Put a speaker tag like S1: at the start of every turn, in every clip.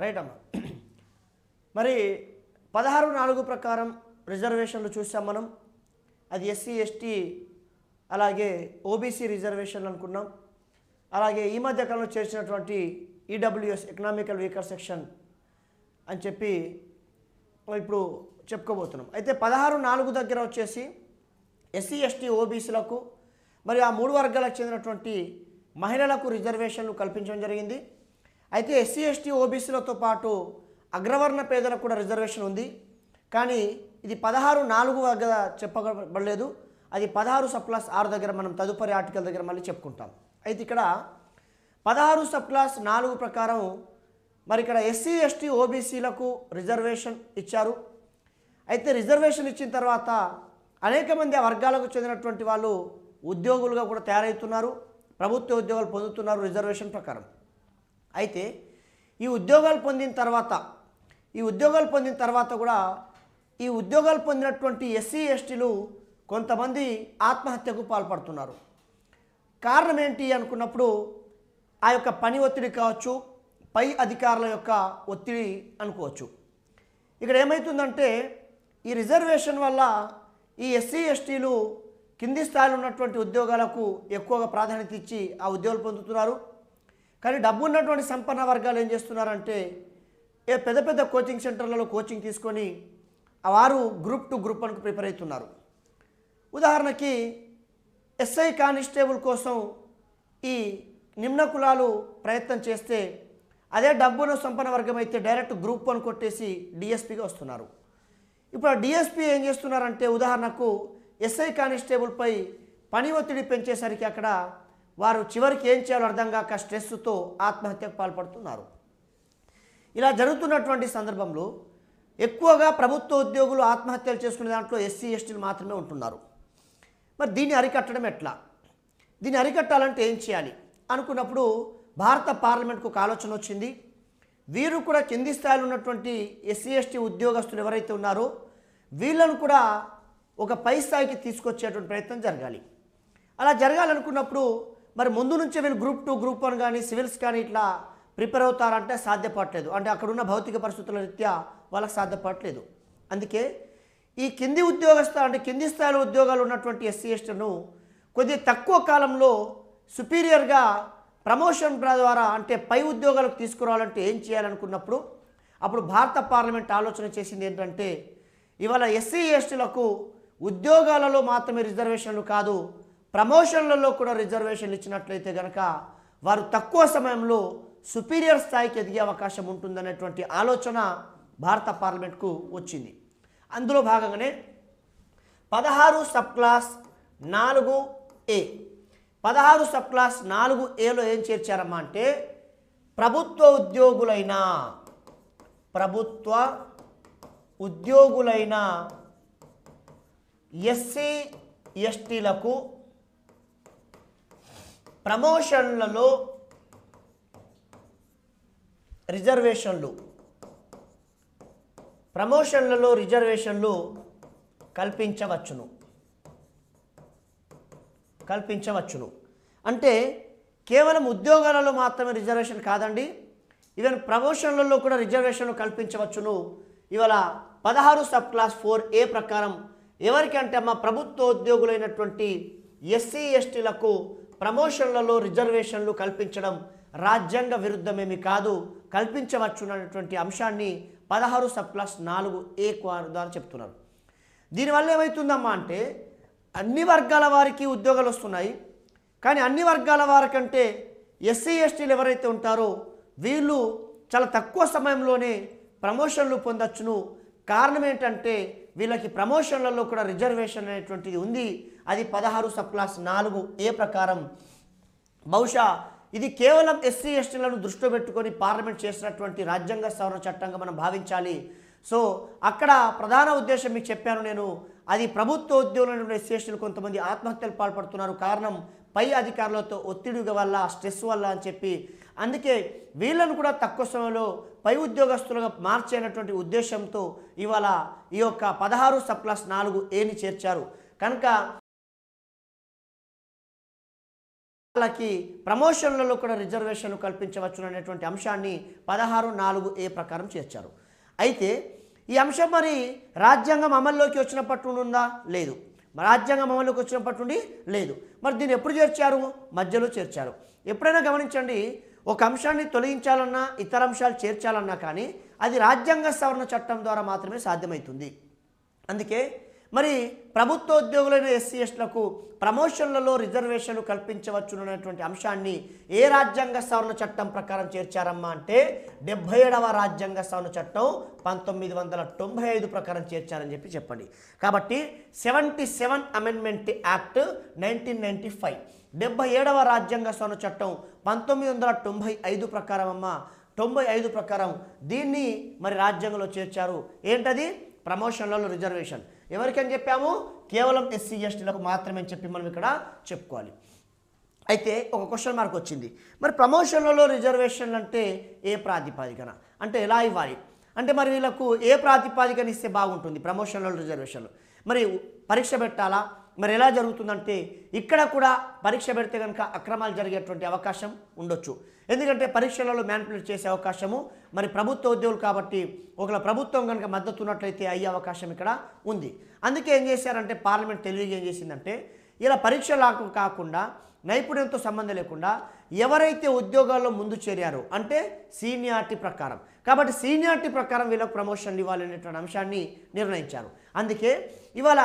S1: Right అమ్మా. మరి 16(4) ప్రకారం రిజర్వేషన్లు చూసాం మనం. అది ఎస్సీ ఎస్టీ అలాగే ఓబీసీ రిజర్వేషన్లు అనుకున్నాం. అలాగే ఈ మధ్య కాలంలో చేర్చినటువంటి ఈడబ్ల్యూఎస్ ఎకనామికల్ వీకర్ సెక్షన్ అని చెప్పి ఇప్పుడు చెప్పుకోబోతున్నాం. అయితే 16(4) దగ్గర వచ్చేసి ఎస్సీ ఎస్టీ ఓబీసీలకు మరియు ఆ 3 వర్గాలకు చెందినటువంటి మహిళలకు రిజర్వేషన్లు కల్పించడం జరిగింది. అయితే ఎస్సీ ఎస్టీ ఓబీసీలతో పాటు అగ్రవర్ణ పేదలకు కూడా రిజర్వేషన్ ఉంది. కానీ ఇది 16(4) దగ్గర చెప్పబడలేదు. అది 16(6) దగ్గర మనం తదుపరి ఆర్టికల్ దగ్గర మళ్ళీ చెప్పుకుంటాం. అయితే ఇక్కడ 16(4) ప్రకారం మరి ఇక్కడ ఎస్సీ ఎస్టీ ఓబీసీలకు రిజర్వేషన్ ఇచ్చారు. అయితే రిజర్వేషన్ ఇచ్చిన తర్వాత అనేక మంది ఆ వర్గాలకు చెందినటువంటి వాళ్ళు ఉద్యోగులుగా కూడా తయారవుతున్నారు, ప్రభుత్వ ఉద్యోగాలు పొందుతున్నారు రిజర్వేషన్ ప్రకారం. అయితే ఈ ఉద్యోగాలు పొందిన తర్వాత కూడా ఈ ఉద్యోగాలు పొందినటువంటి ఎస్సీ ఎస్టీలు కొంతమంది ఆత్మహత్యకు పాల్పడుతున్నారు. కారణం ఏంటి అనుకున్నప్పుడు ఆ యొక్క పని ఒత్తిడి కావచ్చు, పై అధికారుల యొక్క ఒత్తిడి అనుకోవచ్చు. ఇక్కడ ఏమవుతుందంటే ఈ రిజర్వేషన్ వల్ల ఈ ఎస్సీ ఎస్టీలు కింది స్థాయిలో ఉన్నటువంటి ఉద్యోగాలకు ఎక్కువగా ప్రాధాన్యత ఇచ్చి ఆ ఉద్యోగాలు పొందుతున్నారు. కానీ డబ్బు ఉన్నటువంటి సంపన్న వర్గాలు ఏం చేస్తున్నారంటే పెద్ద పెద్ద కోచింగ్ సెంటర్లలో కోచింగ్ తీసుకొని వారు గ్రూప్ 2 గ్రూప్ 1కు ప్రిపేర్ అవుతున్నారు. ఉదాహరణకి ఎస్ఐ కానిస్టేబుల్ కోసం ఈ నిమ్న కులాలు ప్రయత్నం చేస్తే అదే డబ్బును సంపన్న వర్గం అయితే డైరెక్ట్ గ్రూప్ 1 కొట్టేసి డిఎస్పీగా వస్తున్నారు. ఇప్పుడు ఆ డిఎస్పీ ఏం చేస్తున్నారంటే ఉదాహరణకు ఎస్ఐ కానిస్టేబుల్పై పని ఒత్తిడి పెంచేసరికి అక్కడ వారు చివరికి ఏం చేయాలో అర్థం కాక స్ట్రెస్తో ఆత్మహత్యకు పాల్పడుతున్నారు. ఇలా జరుగుతున్నటువంటి సందర్భంలో ఎక్కువగా ప్రభుత్వ ఉద్యోగులు ఆత్మహత్యలు చేసుకునే దాంట్లో ఎస్సీ ఎస్టీలు మాత్రమే ఉంటున్నారు. మరి దీన్ని అరికట్టడం ఎట్లా? దీన్ని అరికట్టాలంటే ఏం చేయాలి అనుకున్నప్పుడు భారత పార్లమెంట్కు ఒక ఆలోచన వచ్చింది. వీరు కూడా కింది స్థాయిలో ఉన్నటువంటి ఎస్సీ ఎస్టీ ఉద్యోగస్తులు ఎవరైతే ఉన్నారో వీళ్ళను కూడా ఒక పై స్థాయికి తీసుకొచ్చేటువంటి ప్రయత్నం జరగాలి. అలా జరగాలనుకున్నప్పుడు మరి ముందు నుంచే వీళ్ళు గ్రూప్ 2 గ్రూప్ 1 కానీ సివిల్స్ కానీ ఇట్లా ప్రిపేర్ అవుతారంటే సాధ్యపడలేదు. అంటే అక్కడున్న భౌతిక పరిస్థితుల రీత్యా వాళ్ళకి సాధ్యపడలేదు. అందుకే ఈ కింది ఉద్యోగస్తులు అంటే కింది స్థాయిలో ఉద్యోగాలు ఉన్నటువంటి ఎస్సీ ఎస్టీలను కొద్దిగా తక్కువ కాలంలో సుపీరియర్గా ప్రమోషన్ ద్వారా అంటే పై ఉద్యోగాలకు తీసుకురావాలంటే ఏం చేయాలనుకున్నప్పుడు అప్పుడు భారత పార్లమెంట్ ఆలోచన చేసింది ఏంటంటే ఇవాళ ఎస్సీ ఎస్టీలకు ఉద్యోగాలలో మాత్రమే రిజర్వేషన్లు కాదు, ప్రమోషన్లలో కూడా రిజర్వేషన్లు ఇచ్చినట్లయితే కనుక వారు తక్కువ సమయంలో సుపీరియర్ స్థాయికి ఎదిగే అవకాశం ఉంటుందనేటువంటి ఆలోచన భారత పార్లమెంట్కు వచ్చింది. అందులో భాగంగానే 16 sub class 4A 16 sub class 4Aలో ఏం చేర్చారమ్మా అంటే ప్రభుత్వ ఉద్యోగులైన ఎస్సీ ఎస్టీలకు ప్రమోషన్లలో రిజర్వేషన్లు కల్పించవచ్చును. అంటే కేవలం ఉద్యోగాలలో మాత్రమే రిజర్వేషన్ కాదండి, ఈవెన్ ప్రమోషన్లలో కూడా రిజర్వేషన్లు కల్పించవచ్చును. ఇవాళ 16 సబ్ క్లాస్ 4A ప్రకారం ఎవరికంటే అమ్మ ప్రభుత్వ ఉద్యోగులైనటువంటి ఎస్సీ ఎస్టీలకు ప్రమోషన్లలో రిజర్వేషన్లు కల్పించడం రాజ్యాంగ విరుద్ధమేమి కాదు, కల్పించవచ్చునటువంటి అంశాన్ని 16 సబ్ క్లాస్ 4A ద్వారా చెప్తున్నారు. దీనివల్ల ఏమవుతుందమ్మా అంటే అన్ని వర్గాల వారికి ఉద్యోగాలు వస్తున్నాయి. కానీ అన్ని వర్గాల వారికంటే ఎస్సీ ఎస్టీలు ఎవరైతే ఉంటారో వీళ్ళు చాలా తక్కువ సమయంలోనే ప్రమోషన్లు పొందొచ్చును. కారణం ఏంటంటే వీళ్ళకి ప్రమోషన్లలో కూడా రిజర్వేషన్ అనేటువంటిది ఉంది. అది 16 సబ్ క్లాస్ 4A ప్రకారం. బహుశా ఇది కేవలం ఎస్సీ ఎస్టీలను దృష్టిలో పెట్టుకొని పార్లమెంట్ చేసినటువంటి రాజ్యాంగ సవరణ చట్టంగా మనం భావించాలి. సో అక్కడ ప్రధాన ఉద్దేశం మీకు చెప్పాను నేను, అది ప్రభుత్వ ఉద్యోగులైన ఎస్సీ ఎస్టీలు కొంతమంది ఆత్మహత్యలు పాల్పడుతున్నారు. కారణం పై అధికారులతో ఒత్తిడి వల్ల, స్ట్రెస్ వల్ల అని చెప్పి. అందుకే వీళ్ళను కూడా తక్కువ సమయంలో పై ఉద్యోగస్తులుగా మార్చేటటువంటి ఉద్దేశంతో ఇవాళ ఈ యొక్క 16 సబ్ క్లాస్ 4Aని చేర్చారు. కనుక వాళ్ళకి ప్రమోషన్లలో కూడా రిజర్వేషన్లు కల్పించవచ్చు అనేటువంటి అంశాన్ని 16(4)(a) ప్రకారం చేర్చారు. అయితే ఈ అంశం మరి రాజ్యాంగం అమల్లోకి వచ్చినప్పటి నుండి ఉందా? లేదు. రాజ్యాంగం అమల్లోకి వచ్చినప్పటి నుండి లేదు. మరి దీన్ని ఎప్పుడు చేర్చారు? మధ్యలో చేర్చారు. ఎప్పుడైనా గమనించండి, ఒక అంశాన్ని తొలగించాలన్నా ఇతర అంశాలు చేర్చాలన్నా కానీ అది రాజ్యాంగ సవరణ చట్టం ద్వారా మాత్రమే సాధ్యమవుతుంది. అందుకే మరి ప్రభుత్వ ఉద్యోగులైన ఎస్సీ ఎస్టీలకు ప్రమోషన్లలో రిజర్వేషన్లు కల్పించవచ్చు అనేటువంటి అంశాన్ని ఏ రాజ్యాంగ సవరణ చట్టం ప్రకారం చేర్చారమ్మా అంటే 77వ రాజ్యాంగ సవరణ చట్టం 1995 ప్రకారం చేర్చారని చెప్పండి. కాబట్టి 77 అమెండ్మెంట్ యాక్ట్ 1995 77వ రాజ్యాంగ సవరణ చట్టం 1995 ప్రకారం 95 ప్రకారం దీన్ని మరి రాజ్యాంగంలో చేర్చారు. ఏంటది? ప్రమోషన్లలో రిజర్వేషన్. ఎవరికని చెప్పాము? కేవలం ఎస్సీ ఎస్టీలకు మాత్రమే చెప్పి మనం ఇక్కడ చెప్పుకోవాలి. అయితే ఒక క్వశ్చన్ మార్క్ వచ్చింది, మరి ప్రమోషన్లలో రిజర్వేషన్లు అంటే ఏ ప్రాతిపదికన, అంటే ఎలా ఇవ్వాలి అంటే మరి వీళ్ళకు ఏ ప్రాతిపదికన ఇస్తే బాగుంటుంది ప్రమోషన్లలో రిజర్వేషన్లు? మరి పరీక్ష పెట్టాలా? మరి ఎలా జరుగుతుందంటే ఇక్కడ కూడా పరీక్ష పెడితే కనుక అక్రమాలు జరిగేటువంటి అవకాశం ఉండొచ్చు. ఎందుకంటే పరీక్షలలో మ్యానిపులేట్ చేసే అవకాశము మరి ప్రభుత్వ ఉద్యోగులు కాబట్టి ఒకవేళ ప్రభుత్వం కనుక మద్దతు ఉన్నట్లయితే అయ్యే అవకాశం ఇక్కడ ఉంది. అందుకే ఏం చేశారంటే పార్లమెంట్ తెలివిగా ఏం చేసిందంటే ఇలా పరీక్షలకు కాకుండా నైపుణ్యంతో సంబంధం లేకుండా ఎవరైతే ఉద్యోగాల్లో ముందు చేరారో అంటే సీనియారిటీ ప్రకారం, కాబట్టి సీనియారిటీ ప్రకారం వీళ్ళకు ప్రమోషన్లు ఇవ్వాలనేటువంటి అంశాన్ని నిర్ణయించారు. అందుకే ఇవాళ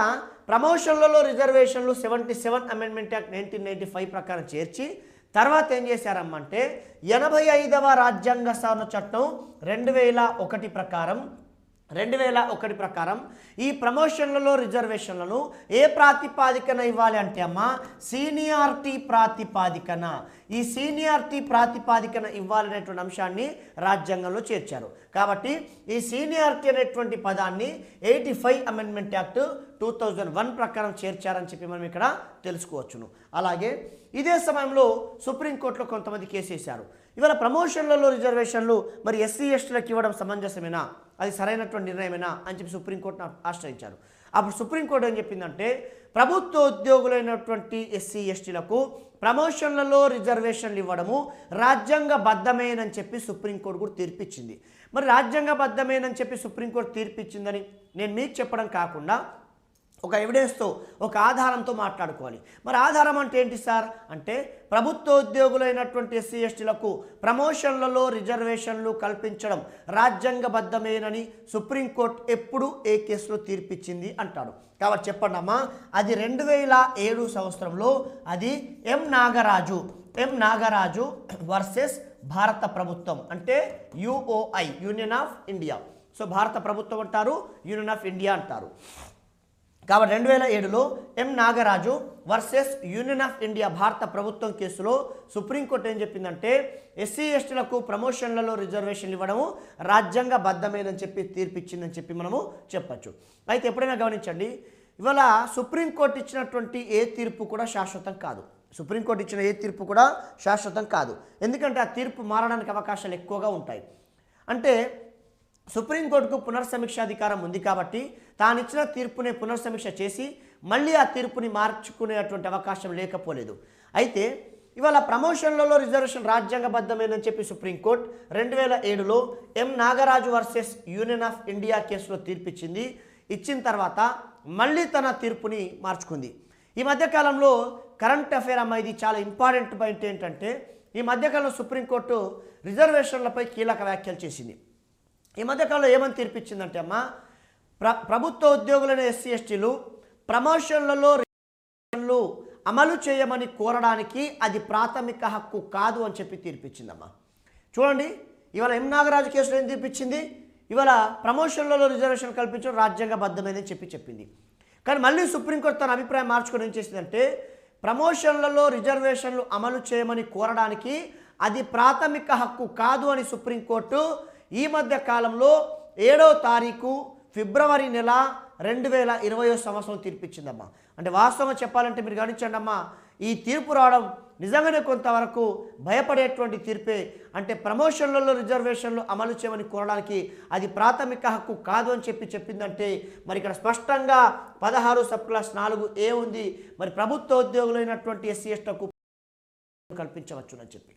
S1: ప్రమోషన్లలో రిజర్వేషన్లు 77 అమెండ్మెంట్ యాక్ట్ 1995 ప్రకారం చేర్చి తర్వాత ఏం చేశారమ్మంటే 85వ రాజ్యాంగ సవరణ చట్టం 2001 ప్రకారం ఈ ప్రమోషన్లలో రిజర్వేషన్లను ఏ ప్రాతిపాదికన ఇవ్వాలి అంటే సీనియారిటీ ప్రాతిపాదికన. ఈ సీనియారిటీ ప్రాతిపాదికన ఇవ్వాలనేటువంటి అంశాన్ని రాజ్యాంగంలో చేర్చారు. కాబట్టి ఈ సీనియారిటీ అనేటువంటి పదాన్ని 85 అమెండ్మెంట్ యాక్ట్ 2001 ప్రకారం చేర్చారని చెప్పి మనం ఇక్కడ తెలుసుకోవచ్చును. అలాగే ఇదే సమయంలో సుప్రీంకోర్టులో కొంతమంది కేసు వేశారు. ఇవాళ ప్రమోషన్లలో రిజర్వేషన్లు మరి ఎస్సీ ఎస్టీలకు ఇవ్వడం సమంజసమేనా, అది సరైనటువంటి నిర్ణయమేనా అని చెప్పి సుప్రీంకోర్టును ఆశ్రయించారు. అప్పుడు సుప్రీంకోర్టు ఏం చెప్పిందంటే ప్రభుత్వ ఉద్యోగులైనటువంటి ఎస్సీ ఎస్టీలకు ప్రమోషన్లలో రిజర్వేషన్లు ఇవ్వడము రాజ్యాంగబద్ధమేనని చెప్పి సుప్రీంకోర్టు కూడా తీర్పిచ్చింది. మరి రాజ్యాంగబద్ధమేనని చెప్పి సుప్రీంకోర్టు తీర్పిచ్చిందని నేను మీకు చెప్పడం కాకుండా ఒక ఎవిడెన్స్తో ఒక ఆధారంతో మాట్లాడుకోవాలి. మరి ఆధారం అంటే ఏంటి సార్ అంటే ప్రభుత్వ ఉద్యోగులైనటువంటి ఎస్సీ ఎస్టీలకు ప్రమోషన్లలో రిజర్వేషన్లు కల్పించడం రాజ్యాంగబద్ధమేనని సుప్రీంకోర్టు ఎప్పుడు ఏ కేసులో తీర్పిచ్చింది అంటాడు. కాబట్టి చెప్పండి అమ్మా, అది 2007 సంవత్సరంలో అది ఎం నాగరాజు వర్సెస్ భారత ప్రభుత్వం అంటే UOI union of India. So భారత ప్రభుత్వం అంటారు, యూనియన్ ఆఫ్ ఇండియా అంటారు. కాబట్టి 2007లో M Nagaraju versus union of India భారత ప్రభుత్వం కేసులో సుప్రీంకోర్టు ఏం చెప్పిందంటే ఎస్సీ ఎస్టీలకు ప్రమోషన్లలో రిజర్వేషన్లు ఇవ్వడము రాజ్యాంగబద్ధమేనని చెప్పి తీర్పిచ్చిందని చెప్పి మనము చెప్పచ్చు. అయితే ఎప్పుడైనా గమనించండి, ఇవాళ సుప్రీంకోర్టు ఇచ్చినటువంటి ఏ తీర్పు కూడా శాశ్వతం కాదు. సుప్రీంకోర్టు ఇచ్చిన ఏ తీర్పు కూడా శాశ్వతం కాదు. ఎందుకంటే ఆ తీర్పు మారడానికి అవకాశాలు ఎక్కువగా ఉంటాయి. అంటే సుప్రీంకోర్టుకు పునర్సమీక్ష అధికారం ఉంది కాబట్టి తానిచ్చిన తీర్పుని పునర్సమీక్ష చేసి మళ్ళీ ఆ తీర్పుని మార్చుకునేటువంటి అవకాశం లేకపోలేదు. అయితే ఇవాళ ప్రమోషన్లలో రిజర్వేషన్ రాజ్యాంగబద్ధమేనని చెప్పి సుప్రీంకోర్టు 2007లో M Nagaraju versus union of India కేసులో తీర్పిచ్చింది. ఇచ్చిన తర్వాత మళ్ళీ తన తీర్పుని మార్చుకుంది. ఈ మధ్యకాలంలో కరెంట్ అఫేర్ ఇది చాలా ఇంపార్టెంట్ పాయింట్ ఏంటంటే ఈ మధ్యకాలంలో సుప్రీంకోర్టు రిజర్వేషన్లపై కీలక వ్యాఖ్యలు చేసింది. ఈ మధ్యకాలంలో ఏమని తీర్పిచ్చిందంటే ప్రభుత్వ ఉద్యోగులైన ఎస్సీ ఎస్టీలు ప్రమోషన్లలో రిజర్వేషన్లు అమలు చేయమని కోరడానికి అది ప్రాథమిక హక్కు కాదు అని చెప్పి తీర్పిచ్చిందమ్మా. చూడండి, ఇవాళ ఎం నాగరాజు కేసులో ఏం తీర్పిచ్చింది? ఇవాళ ప్రమోషన్లలో రిజర్వేషన్ కల్పించడం రాజ్యాంగబద్ధమని చెప్పింది. కానీ మళ్ళీ సుప్రీంకోర్టు తన అభిప్రాయం మార్చుకొని ఏం చేసిందంటే ప్రమోషన్లలో రిజర్వేషన్లు అమలు చేయమని కోరడానికి అది ప్రాథమిక హక్కు కాదు అని సుప్రీంకోర్టు ఈ మధ్య కాలంలో 7వ తారీఖు ఫిబ్రవరి నెల 2020 సంవత్సరం తీర్పిచ్చిందమ్మా. అంటే వాస్తవంగా చెప్పాలంటే మీరు గమనించండి అమ్మా, ఈ తీర్పు రావడం నిజంగానే కొంతవరకు భయపడేటువంటి తీర్పే. అంటే ప్రమోషన్లలో రిజర్వేషన్లు అమలు చేయమని కోరడానికి అది ప్రాథమిక హక్కు కాదు అని చెప్పిందంటే మరి ఇక్కడ స్పష్టంగా 16 సబ్ క్లాస్ 4A ఉంది. మరి ప్రభుత్వ ఉద్యోగులైనటువంటి ఎస్సీ ఎస్టీలకు కల్పించవచ్చునని చెప్పి.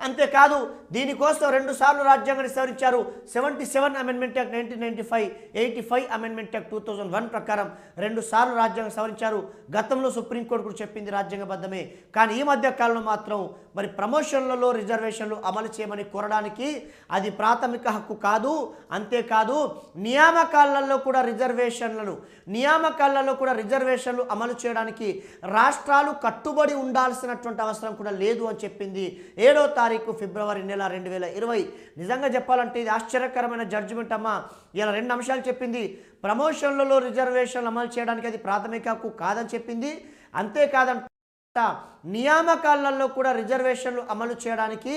S1: అంతేకాదు దీనికోసం 2 సార్లు రాజ్యాంగాన్ని సవరించారు. 77 అమెండ్మెంట్ యాక్ట్ 1995, 85 అమెండ్మెంట్ యాక్ట్ 2001 ప్రకారం 2 సార్లు రాజ్యాంగం సవరించారు. గతంలో సుప్రీంకోర్టు కూడా చెప్పింది రాజ్యాంగబద్ధమే. కానీ ఈ మధ్య కాలంలో మాత్రం మరి ప్రమోషన్లలో రిజర్వేషన్లు అమలు చేయమని కోరడానికి అది ప్రాథమిక హక్కు కాదు. అంతేకాదు నియామకాలలో కూడా రిజర్వేషన్లు అమలు చేయడానికి రాష్ట్రాలు కట్టుబడి ఉండాల్సినటువంటి అవసరం కూడా లేదు అని చెప్పింది 7వ తారీఖు ఫిబ్రవరి నెల 2020. నిజంగా చెప్పాలంటే ఇది ఆశ్చర్యకరమైన జడ్జిమెంట్ అమ్మా. ఇలా 2 అంశాలు చెప్పింది. ప్రమోషన్లలో రిజర్వేషన్లు అమలు చేయడానికి అది ప్రాథమిక హక్కు కాదని చెప్పింది. అంతేకాదంట నియామకాలలో కూడా రిజర్వేషన్లు అమలు చేయడానికి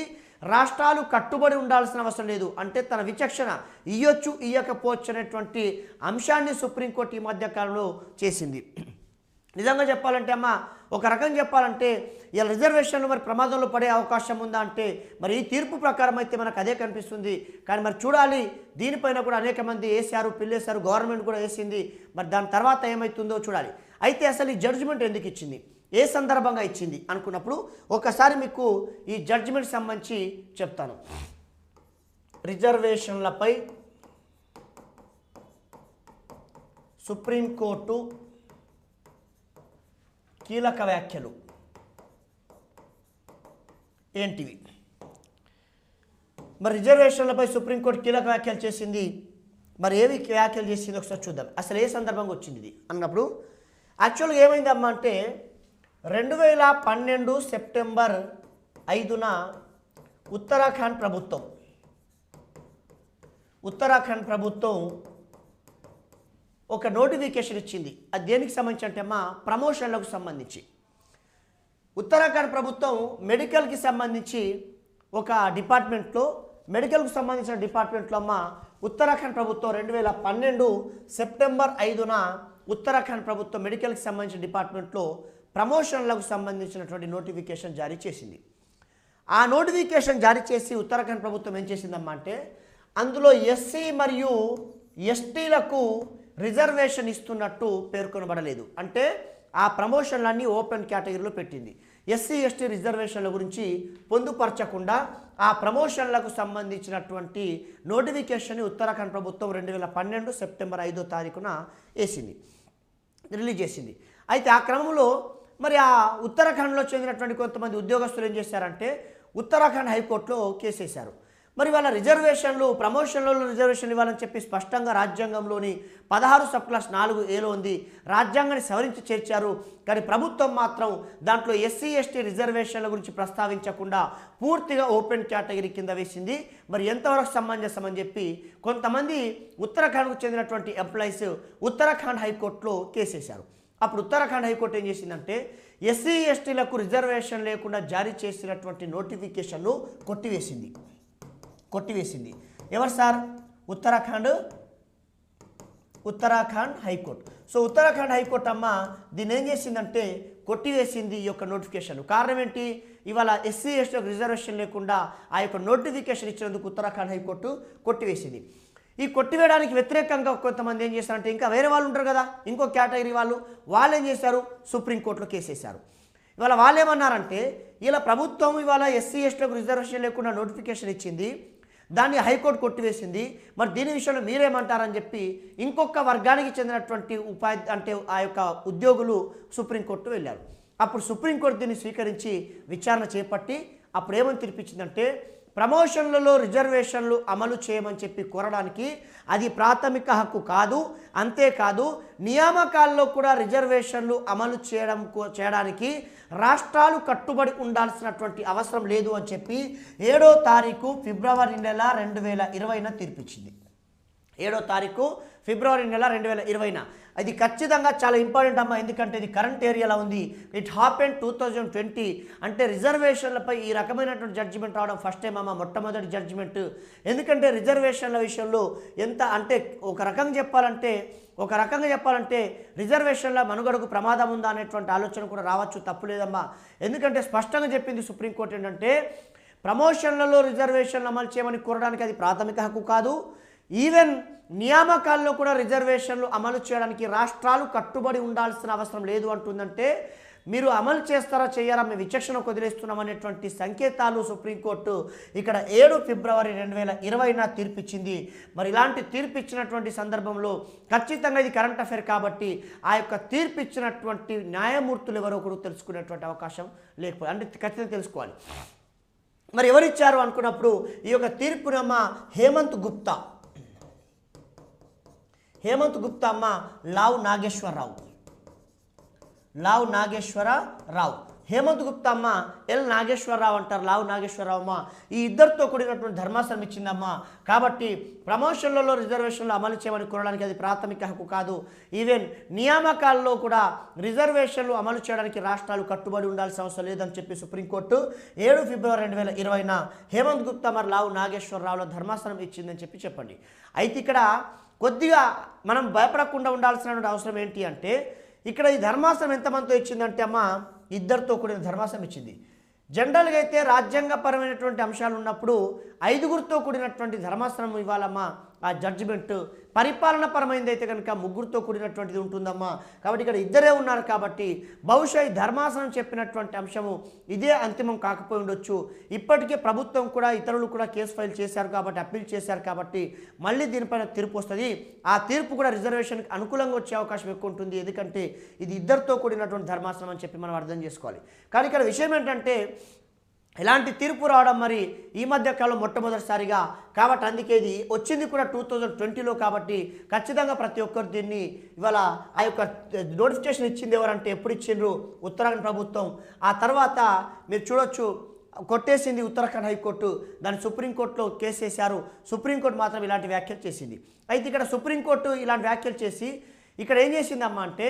S1: రాష్ట్రాలు కట్టుబడి ఉండాల్సిన అవసరం లేదు. అంటే తన విచక్షణ ఇయ్యొచ్చు ఇయ్యకపోవచ్చు అనేటువంటి అంశాన్ని సుప్రీంకోర్టు ఈ మధ్య కాలంలో చేసింది. నిజంగా చెప్పాలంటే అమ్మ ఒక రకంగా చెప్పాలంటే ఇలా రిజర్వేషన్లు మరి ప్రమాదంలో పడే అవకాశం ఉందా అంటే మరి ఈ తీర్పు ప్రకారం అయితే మనకు అదే కనిపిస్తుంది. కానీ మరి చూడాలి, దీనిపైన కూడా అనేక మంది వేశారు, పిల్లేశారు, గవర్నమెంట్ కూడా వేసింది. మరి దాని తర్వాత ఏమవుతుందో చూడాలి. అయితే అసలు ఈ జడ్జిమెంట్ ఎందుకు ఇచ్చింది, ఏ సందర్భంగా ఇచ్చింది అనుకున్నప్పుడు ఒకసారి మీకు ఈ జడ్జిమెంట్ సంబంధించి చెప్తాను. రిజర్వేషన్లపై సుప్రీంకోర్టు కీలక వ్యాఖ్యలు ఏంటివి? మరి రిజర్వేషన్లపై సుప్రీంకోర్టు కీలక వ్యాఖ్యలు చేసింది. మరి ఏవి వ్యాఖ్యలు చేసింది ఒకసారి చూద్దాం. అసలు ఏ సందర్భంగా వచ్చింది ఇది అన్నప్పుడు యాక్చువల్గా ఏమైందమ్మా అంటే 2012 సెప్టెంబర్ 5న ఉత్తరాఖండ్ ప్రభుత్వం ఒక నోటిఫికేషన్ ఇచ్చింది. అది దేనికి సంబంధించి అంటే అమ్మా ప్రమోషన్లకు సంబంధించి. ఉత్తరాఖండ్ ప్రభుత్వం మెడికల్కి సంబంధించి ఒక మెడికల్కు సంబంధించిన డిపార్ట్మెంట్లో అమ్మ ఉత్తరాఖండ్ ప్రభుత్వం 2012 సెప్టెంబర్ 5న ఉత్తరాఖండ్ ప్రభుత్వం మెడికల్కి సంబంధించిన డిపార్ట్మెంట్లో ప్రమోషన్లకు సంబంధించినటువంటి నోటిఫికేషన్ జారీ చేసింది. ఆ నోటిఫికేషన్ జారీ చేసి ఉత్తరాఖండ్ ప్రభుత్వం ఏం చేసిందమ్మా అంటే అందులో ఎస్సీ మరియు ఎస్టీలకు రిజర్వేషన్ ఇస్తున్నట్టు పేర్కొనబడలేదు. అంటే ఆ ప్రమోషన్లన్నీ ఓపెన్ కేటగిరీలో పెట్టింది. ఎస్సీ ఎస్టీ రిజర్వేషన్ల గురించి పొందుపరచకుండా ఆ ప్రమోషన్లకు సంబంధించినటువంటి నోటిఫికేషన్ ఉత్తరాఖండ్ ప్రభుత్వం 2012 సెప్టెంబర్ 5వ తారీఖున రిలీజ్ చేసింది. అయితే ఆ క్రమంలో మరి ఆ ఉత్తరాఖండ్లో చెందినటువంటి కొంతమంది ఉద్యోగస్తులు ఏం చేశారంటే ఉత్తరాఖండ్ హైకోర్టులో కేసు వేశారు. మరి వాళ్ళ ప్రమోషన్లలో రిజర్వేషన్లు ఇవ్వాలని చెప్పి స్పష్టంగా రాజ్యాంగంలోని 16 సబ్ క్లాస్ 4A ఉంది. రాజ్యాంగాన్ని సవరించి చేర్చారు. కానీ ప్రభుత్వం మాత్రం దాంట్లో ఎస్సీ ఎస్టీ రిజర్వేషన్ల గురించి ప్రస్తావించకుండా పూర్తిగా ఓపెన్ కేటగిరీ కింద వేసింది. మరి ఎంతవరకు సమంజసం అని చెప్పి కొంతమంది ఉత్తరాఖండ్కు చెందినటువంటి ఎంప్లాయీస్ ఉత్తరాఖండ్ హైకోర్టులో కేసు వేశారు. అప్పుడు ఉత్తరాఖండ్ హైకోర్టు ఏం చేసిందంటే ఎస్సీ ఎస్టీలకు రిజర్వేషన్ లేకుండా జారీ చేసినటువంటి నోటిఫికేషన్ను కొట్టివేసింది. ఎవరు sir? Uttarakhand high court. So Uttarakhand high court అమ్మ దీన్ని ఏం చేసిందంటే కొట్టివేసింది ఈ యొక్క నోటిఫికేషన్. కారణం ఏంటి? ఇవాళ ఎస్సీ ఎస్టీలకు రిజర్వేషన్ లేకుండా ఆ యొక్క నోటిఫికేషన్ ఇచ్చినందుకు ఉత్తరాఖండ్ హైకోర్టు కొట్టివేసింది. ఈ కొట్టివేయడానికి వ్యతిరేకంగా కొంతమంది ఏం చేశారంటే ఇంకా వేరే వాళ్ళు ఉంటారు కదా, ఇంకో కేటగిరీ వాళ్ళు ఏం చేశారు? సుప్రీంకోర్టులో కేసు వేశారు. ఇవాళ వాళ్ళు ఏమన్నారంటే ఇలా ప్రభుత్వం ఇవాళ ఎస్సీ ఎస్టీలకు రిజర్వేషన్ లేకుండా నోటిఫికేషన్ ఇచ్చింది, దాన్ని హైకోర్టు కొట్టివేసింది. మరి దీని విషయంలో మీరేమంటారని చెప్పి ఇంకొక వర్గానికి చెందినటువంటి ఆ యొక్క ఉద్యోగులు సుప్రీంకోర్టు వెళ్ళారు. అప్పుడు సుప్రీంకోర్టు దీన్ని స్వీకరించి విచారణ చేపట్టి అప్పుడు ఏమని తీర్పిచ్చిందంటే ప్రమోషన్లలో రిజర్వేషన్లు అమలు చేయమని చెప్పి కోరడానికి అది ప్రాథమిక హక్కు కాదు. అంతేకాదు నియామకాల్లో కూడా రిజర్వేషన్లు అమలు చేయడానికి రాష్ట్రాలు కట్టుబడి ఉండాల్సినటువంటి అవసరం లేదు అని చెప్పి 7వ తారీఖు ఫిబ్రవరి నెల 2020న తీర్పిచ్చింది. 7వ తారీఖు ఫిబ్రవరి నెల 2020న. అది ఖచ్చితంగా చాలా ఇంపార్టెంట్ అమ్మా, ఎందుకంటే ఇది కరెంట్ ఏరియాలో ఉంది. It happen 2020. అంటే రిజర్వేషన్లపై ఈ రకమైనటువంటి జడ్జిమెంట్ రావడం ఫస్ట్ టైం అమ్మ, మొట్టమొదటి జడ్జిమెంట్. ఎందుకంటే రిజర్వేషన్ల విషయంలో ఎంత అంటే ఒక రకంగా చెప్పాలంటే రిజర్వేషన్ల మనుగడకు ప్రమాదం ఉందా అనేటువంటి ఆలోచన కూడా రావచ్చు, తప్పులేదమ్మా. ఎందుకంటే స్పష్టంగా చెప్పింది సుప్రీంకోర్టు ఏంటంటే ప్రమోషన్లలో రిజర్వేషన్లు అమలు చేయమని కోరడానికి అది ప్రాథమిక హక్కు కాదు. ఈవెన్ నియామకాల్లో కూడా రిజర్వేషన్లు అమలు చేయడానికి రాష్ట్రాలు కట్టుబడి ఉండాల్సిన అవసరం లేదు అంటుందంటే మీరు అమలు చేస్తారా చేయరా మీ విచక్షణ వదిలేస్తున్నాం అనేటువంటి సంకేతాలు సుప్రీంకోర్టు ఇక్కడ 7 ఫిబ్రవరి 2020 తీర్పిచ్చింది. మరి ఇలాంటి తీర్పిచ్చినటువంటి సందర్భంలో ఖచ్చితంగా ఇది కరెంట్ అఫైర్ కాబట్టి ఆ యొక్క తీర్పిచ్చినటువంటి న్యాయమూర్తులు ఎవరో కూడా తెలుసుకునేటువంటి అవకాశం లేకపోతే అంటే ఖచ్చితంగా తెలుసుకోవాలి. మరి ఎవరిచ్చారు అనుకున్నప్పుడు ఈ యొక్క తీర్పునమ్మ హేమంత్ గుప్తా అమ్మ లావు నాగేశ్వరరావు హేమంత్ గుప్తా అమ్మ ఎల్ నాగేశ్వరరావు అంటారు, లావు నాగేశ్వరరావు అమ్మ. ఈ ఇద్దరితో కూడినటువంటి ధర్మాసనం ఇచ్చిందమ్మా. కాబట్టి ప్రమోషన్లలో రిజర్వేషన్లు అమలు చేయమని కోరడానికి అది ప్రాథమిక హక్కు కాదు. ఈవెన్ నియామకాల్లో కూడా రిజర్వేషన్లు అమలు చేయడానికి రాష్ట్రాలు కట్టుబడి ఉండాల్సిన అవసరం లేదని చెప్పి సుప్రీంకోర్టు 7 ఫిబ్రవరి 2020 హేమంత్ గుప్తా మరి లావు నాగేశ్వరరావులో ధర్మాసనం ఇచ్చిందని చెప్పండి. అయితే ఇక్కడ కొద్దిగా మనం భయపడకుండా ఉండాల్సిన అవసరం ఏంటి అంటే ఇక్కడ ఈ ధర్మాసనం ఎంతమందితో ఇచ్చిందంటే అమ్మ ఇద్దరితో కూడిన ధర్మాసనం ఇచ్చింది. జనరల్గా అయితే రాజ్యాంగపరమైనటువంటి అంశాలు ఉన్నప్పుడు 5గురితో కూడినటువంటి ధర్మాసనం ఇవ్వాలమ్మా. ఆ జడ్జిమెంట్ పరిపాలన పరమైంది అయితే కనుక 3గురితో కూడినటువంటిది ఉంటుందమ్మా. కాబట్టి ఇక్కడ ఇద్దరే ఉన్నారు కాబట్టి బహుశా ఈ ధర్మాసనం చెప్పినటువంటి అంశము ఇదే అంతిమం కాకపోయి ఉండొచ్చు. ఇప్పటికే ప్రభుత్వం కూడా ఇతరులు కూడా కేసు ఫైల్ చేశారు కాబట్టి అప్పీల్ చేశారు కాబట్టి మళ్ళీ దీనిపైన తీర్పు వస్తుంది. ఆ తీర్పు కూడా రిజర్వేషన్కి అనుకూలంగా వచ్చే అవకాశం ఎక్కువ ఉంటుంది. ఎందుకంటే ఇది ఇద్దరితో కూడినటువంటి ధర్మాసనం అని చెప్పి మనం అర్థం చేసుకోవాలి. కానీ ఇక్కడ విషయం ఏంటంటే ఇలాంటి తీర్పు రావడం మరి ఈ మధ్య కాలంలో మొట్టమొదటిసారిగా కాబట్టి అందుకే ఇది వచ్చింది కూడా 2020లో కాబట్టి ఖచ్చితంగా ప్రతి ఒక్కరు దీన్ని ఇవాళ ఆ యొక్క నోటిఫికేషన్ ఇచ్చింది ఎవరంటే ఎప్పుడు ఇచ్చిండ్రు ఉత్తరాఖండ్ ప్రభుత్వం. ఆ తర్వాత మీరు చూడొచ్చు కొట్టేసింది ఉత్తరాఖండ్ హైకోర్టు, దాన్ని సుప్రీంకోర్టులో కేసు వేశారు. సుప్రీంకోర్టు మాత్రం ఇలాంటి వ్యాఖ్యలు చేసింది. అయితే ఇక్కడ సుప్రీంకోర్టు ఇలాంటి వ్యాఖ్యలు చేసి ఇక్కడ ఏం చేసిందమ్మా అంటే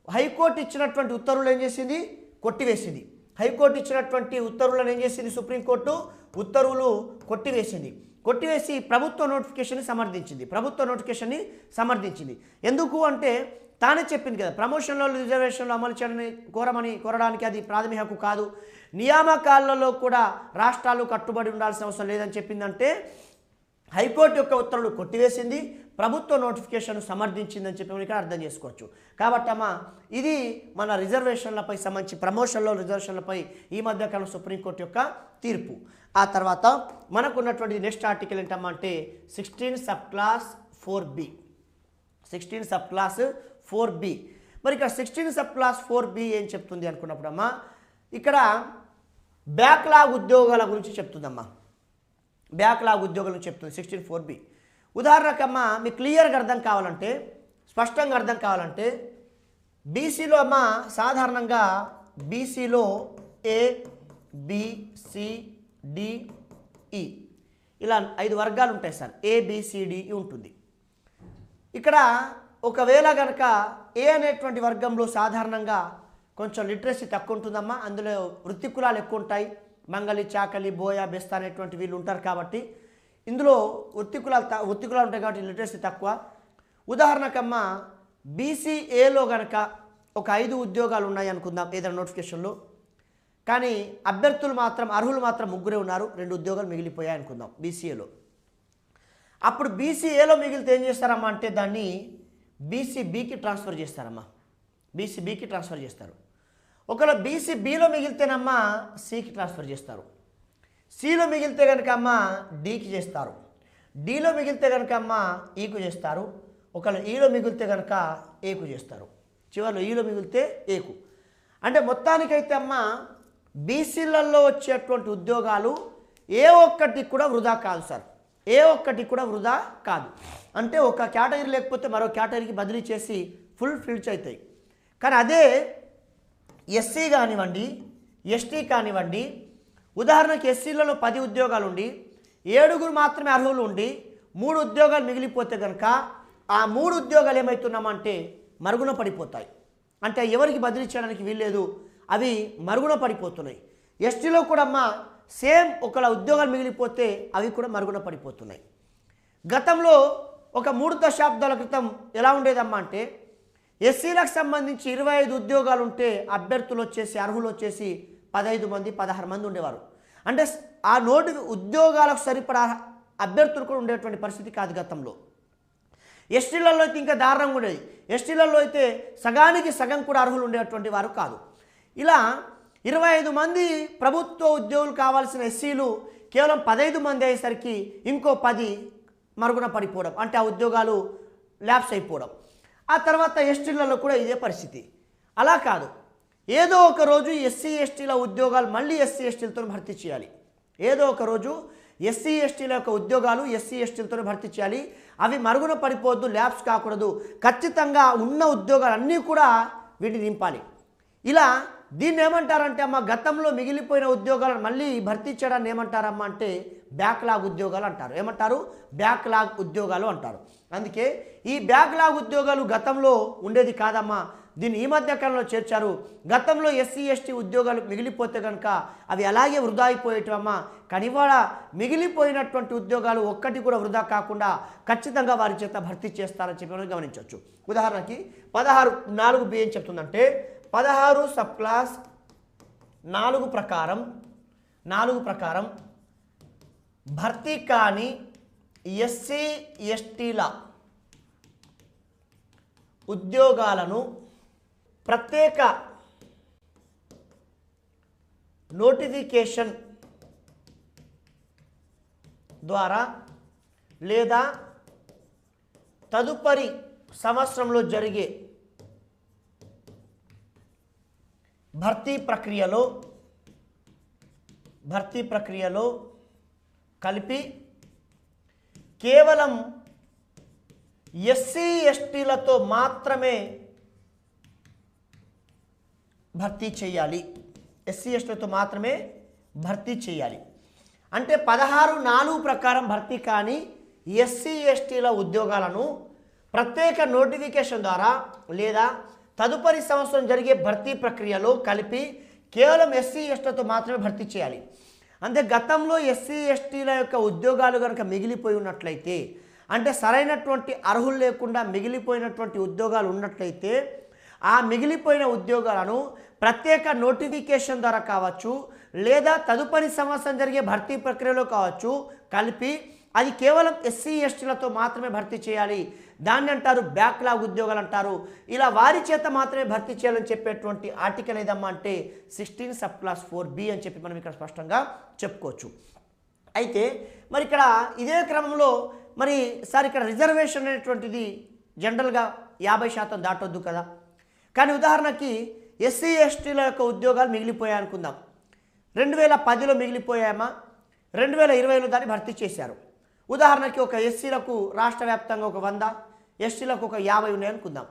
S1: హైకోర్టు ఇచ్చినటువంటి ఉత్తర్వులు ఏం చేసింది కొట్టివేసింది. హైకోర్టు ఇచ్చినటువంటి ఉత్తర్వులను ఏం చేసింది సుప్రీంకోర్టు ఉత్తర్వులు కొట్టివేసి ప్రభుత్వ నోటిఫికేషన్ని సమర్థించింది. ఎందుకు అంటే తానే చెప్పింది కదా ప్రమోషన్లో రిజర్వేషన్లు అమలు చేయని కోరడానికి అది ప్రాథమిక హక్కు కాదు. నియామకాలలో కూడా రాష్ట్రాలు కట్టుబడి ఉండాల్సిన అవసరం లేదని చెప్పిందంటే హైకోర్టు యొక్క ఉత్తర్వులు కొట్టివేసింది, ప్రభుత్వ నోటిఫికేషన్ సమర్థించిందని చెప్పి ఇక్కడ అర్థం చేసుకోవచ్చు. కాబట్టి అమ్మ ఇది మన రిజర్వేషన్లపై సంబంధించి ప్రమోషన్లో రిజర్వేషన్లపై ఈ మధ్యకాలం సుప్రీంకోర్టు యొక్క తీర్పు. ఆ తర్వాత మనకు ఉన్నటువంటి నెక్స్ట్ ఆర్టికల్ ఏంటమ్మా అంటే 16 సబ్ క్లాస్ 4B. మరి ఇక్కడ 16 సబ్ క్లాస్ 4B ఏం చెప్తుంది అనుకున్నప్పుడు అమ్మా ఇక్కడ బ్యాక్లాగ్ ఉద్యోగాల గురించి చెప్తుందమ్మా. బ్యాక్లాగ్ ఉద్యోగులను చెప్తుంది 16(4)B. ఉదాహరణకమ్మా మీకు క్లియర్గా అర్థం కావాలంటే స్పష్టంగా అర్థం కావాలంటే బీసీలో అమ్మా సాధారణంగా బీసీలో ABCDE ఇలా 5 వర్గాలు ఉంటాయి సార్. ABCDE ఉంటుంది. ఇక్కడ ఒకవేళ కనుక ఏ అనేటువంటి వర్గంలో సాధారణంగా కొంచెం లిటరసీ తక్కువ ఉంటుందమ్మా. అందులో వృత్తి కులాలు ఎక్కువ ఉంటాయి. మంగళి, చాకలి, బోయ, బెస్త అనేటువంటి వీళ్ళు ఉంటారు కాబట్టి ఇందులో వృత్తి కులాలు ఉంటాయి కాబట్టి లిటరసీ తక్కువ. ఉదాహరణకమ్మా BCAలో కనుక ఒక 5 ఉద్యోగాలు ఉన్నాయి అనుకుందాం ఏదైనా నోటిఫికేషన్లో, కానీ అర్హులు మాత్రం 3 ఉన్నారు, 2 ఉద్యోగాలు మిగిలిపోయాయి అనుకుందాం BCAలో. అప్పుడు BCAలో మిగిలితే ఏం చేస్తారమ్మా అంటే దాన్ని BCBకి ట్రాన్స్ఫర్ చేస్తారు. ఒకవేళ BCBలో మిగిలితేనమ్మా Cకి ట్రాన్స్ఫర్ చేస్తారు. Cలో మిగిలితే కనుక అమ్మ Dకి చేస్తారు. Dలో మిగిలితే కనుక అమ్మ Eకు చేస్తారు. ఒకవేళ Eలో మిగిలితే కనుక Aకు చేస్తారు. చివరిలో Eలో మిగిలితే Aకు. అంటే మొత్తానికైతే అమ్మ BCలలో వచ్చేటువంటి ఉద్యోగాలు ఏ ఒక్కటి కూడా వృధా కాదు సార్. అంటే ఒక కేటగిరీ లేకపోతే మరో కేటగిరీకి బదిలీ చేసి ఫుల్ ఫిల్స్ అవుతాయి. కానీ అదే SC కానివ్వండి, ST కానివ్వండి, ఉదాహరణకి SCలలో 10 ఉద్యోగాలు ఉండి 7 మాత్రమే అర్హులు ఉండి 3 ఉద్యోగాలు మిగిలిపోతే కనుక ఆ 3 ఉద్యోగాలు ఏమవుతున్నామంటే మరుగున పడిపోతాయి. అంటే ఎవరికి బదిలీ చేయడానికి వీల్లేదు, అవి మరుగున పడిపోతున్నాయి. STలో కూడా అమ్మ సేమ్ ఒకవేళ ఉద్యోగాలు మిగిలిపోతే అవి కూడా మరుగున పడిపోతున్నాయి. గతంలో ఒక 3 దశాబ్దాల క్రితం ఎలా ఉండేదమ్మా అంటే SCలకు సంబంధించి 25 ఉద్యోగాలు ఉంటే అభ్యర్థులు అర్హులు 15 మంది 16 మంది ఉండేవారు. అంటే ఆ ఉద్యోగాలకు సరిపడా అభ్యర్థులు కూడా ఉండేటువంటి పరిస్థితి కాదు గతంలో. STలలో అయితే ఇంకా దారుణంగా ఉండేది. STలలో అయితే సగానికి సగం కూడా అర్హులు ఉండేటువంటి వారు కాదు. ఇలా 25 మంది ప్రభుత్వ ఉద్యోగులు కావాల్సిన ఎస్సీలు కేవలం 15 మంది అయ్యేసరికి ఇంకో 10 మరుగున పడిపోవడం, అంటే ఆ ఉద్యోగాలు ల్యాప్స్ అయిపోవడం. ఆ తర్వాత ఎస్టీలలో కూడా ఇదే పరిస్థితి. అలా కాదు, ఏదో ఒక రోజు ఎస్సీ ఎస్టీల ఉద్యోగాలు మళ్ళీ ఎస్సీ ఎస్టీలతో భర్తీ చేయాలి. ఏదో ఒక రోజు ఎస్సీ ఎస్టీల యొక్క ఉద్యోగాలు ఎస్సీ ఎస్టీలతో భర్తీ చేయాలి. అవి మరుగున పడిపోవద్దు, ల్యాప్స్ కాకూడదు. ఖచ్చితంగా ఉన్న ఉద్యోగాలన్నీ కూడా వీటిని నింపాలి. ఇలా దీన్ని ఏమంటారంటే అమ్మ, గతంలో మిగిలిపోయిన ఉద్యోగాలను మళ్ళీ భర్తీ చేయడాన్ని ఏమంటారమ్మా అంటే బ్యాక్లాగ్ ఉద్యోగాలు అంటారు. ఏమంటారు? బ్యాక్లాగ్ ఉద్యోగాలు అంటారు. అందుకే ఈ బ్యాక్లాగ్ ఉద్యోగాలు గతంలో ఉండేది కాదమ్మా, దీన్ని ఈ మధ్య కాలంలో చేర్చారు. గతంలో ఎస్సీ ఎస్టీ ఉద్యోగాలు మిగిలిపోతే కనుక అవి అలాగే వృధా అయిపోయేటమ్మా. కానీ ఇవాళ మిగిలిపోయినటువంటి ఉద్యోగాలు ఒక్కటి కూడా వృధా కాకుండా ఖచ్చితంగా వారి చేత భర్తీ చేస్తారని చెప్పి మనం గమనించవచ్చు. ఉదాహరణకి 16(4)(b) ఏం చెప్తుందంటే 16 సబ్ క్లాస్ 4 ప్రకారం భర్తీ కాని ఎస్సీ ఎస్టీల ఉద్యోగాలను ప్రత్యేక నోటిఫికేషన్ ద్వారా లేదా తదుపరి సంవత్సరంలో జరిగే భర్తీ ప్రక్రియలో కలిపి కేవలం ఎస్సీ ఎస్టీలతో మాత్రమే భర్తీ చేయాలి. ఎస్సీ ఎస్టీలతో మాత్రమే భర్తీ చేయాలి. అంటే 16(4) ప్రకారం భర్తీ కానీ ఎస్సీ ఎస్టీల ఉద్యోగాలను ప్రత్యేక నోటిఫికేషన్ ద్వారా లేదా తదుపరి సంవత్సరం జరిగే భర్తీ ప్రక్రియలో కలిపి కేవలం ఎస్సీ ఎస్టీలతో మాత్రమే భర్తీ చేయాలి. అంటే గతంలో ఎస్సీ ఎస్టీల యొక్క ఉద్యోగాలు కనుక మిగిలిపోయి ఉన్నట్లయితే, అంటే సరైనటువంటి అర్హులు లేకుండా మిగిలిపోయినటువంటి ఉద్యోగాలు ఉన్నట్లయితే ఆ మిగిలిపోయిన ఉద్యోగాలను ప్రత్యేక నోటిఫికేషన్ ద్వారా కావచ్చు లేదా తదుపరి సంవత్సరం జరిగే భర్తీ ప్రక్రియలో కావచ్చు కలిపి అది కేవలం ఎస్సీ ఎస్టీలతో మాత్రమే భర్తీ చేయాలి. దాన్ని అంటారు బ్యాక్లాగ్ ఉద్యోగాలు అంటారు. ఇలా వారి చేత మాత్రమే భర్తీ చేయాలని చెప్పేటువంటి ఆర్టికల్ ఏదమ్మా అంటే 16 సబ్ క్లాస్ 4(b) అని చెప్పి మనం ఇక్కడ స్పష్టంగా చెప్పుకోవచ్చు. అయితే మరి ఇక్కడ ఇదే క్రమంలో మరి సార్ ఇక్కడ రిజర్వేషన్ అనేటువంటిది జనరల్గా 50% దాటొద్దు కదా. కానీ ఉదాహరణకి ఎస్సీ ఎస్టీల యొక్క ఉద్యోగాలు మిగిలిపోయాయి అనుకుందాం. 2010లో మిగిలిపోయామా, 2020లో దాన్ని భర్తీ చేశారు. ఉదాహరణకి ఒక ఎస్సీలకు రాష్ట్ర వ్యాప్తంగా ఒక 100, ఎస్టీలకు ఒక 50 ఉన్నాయనుకుందాం.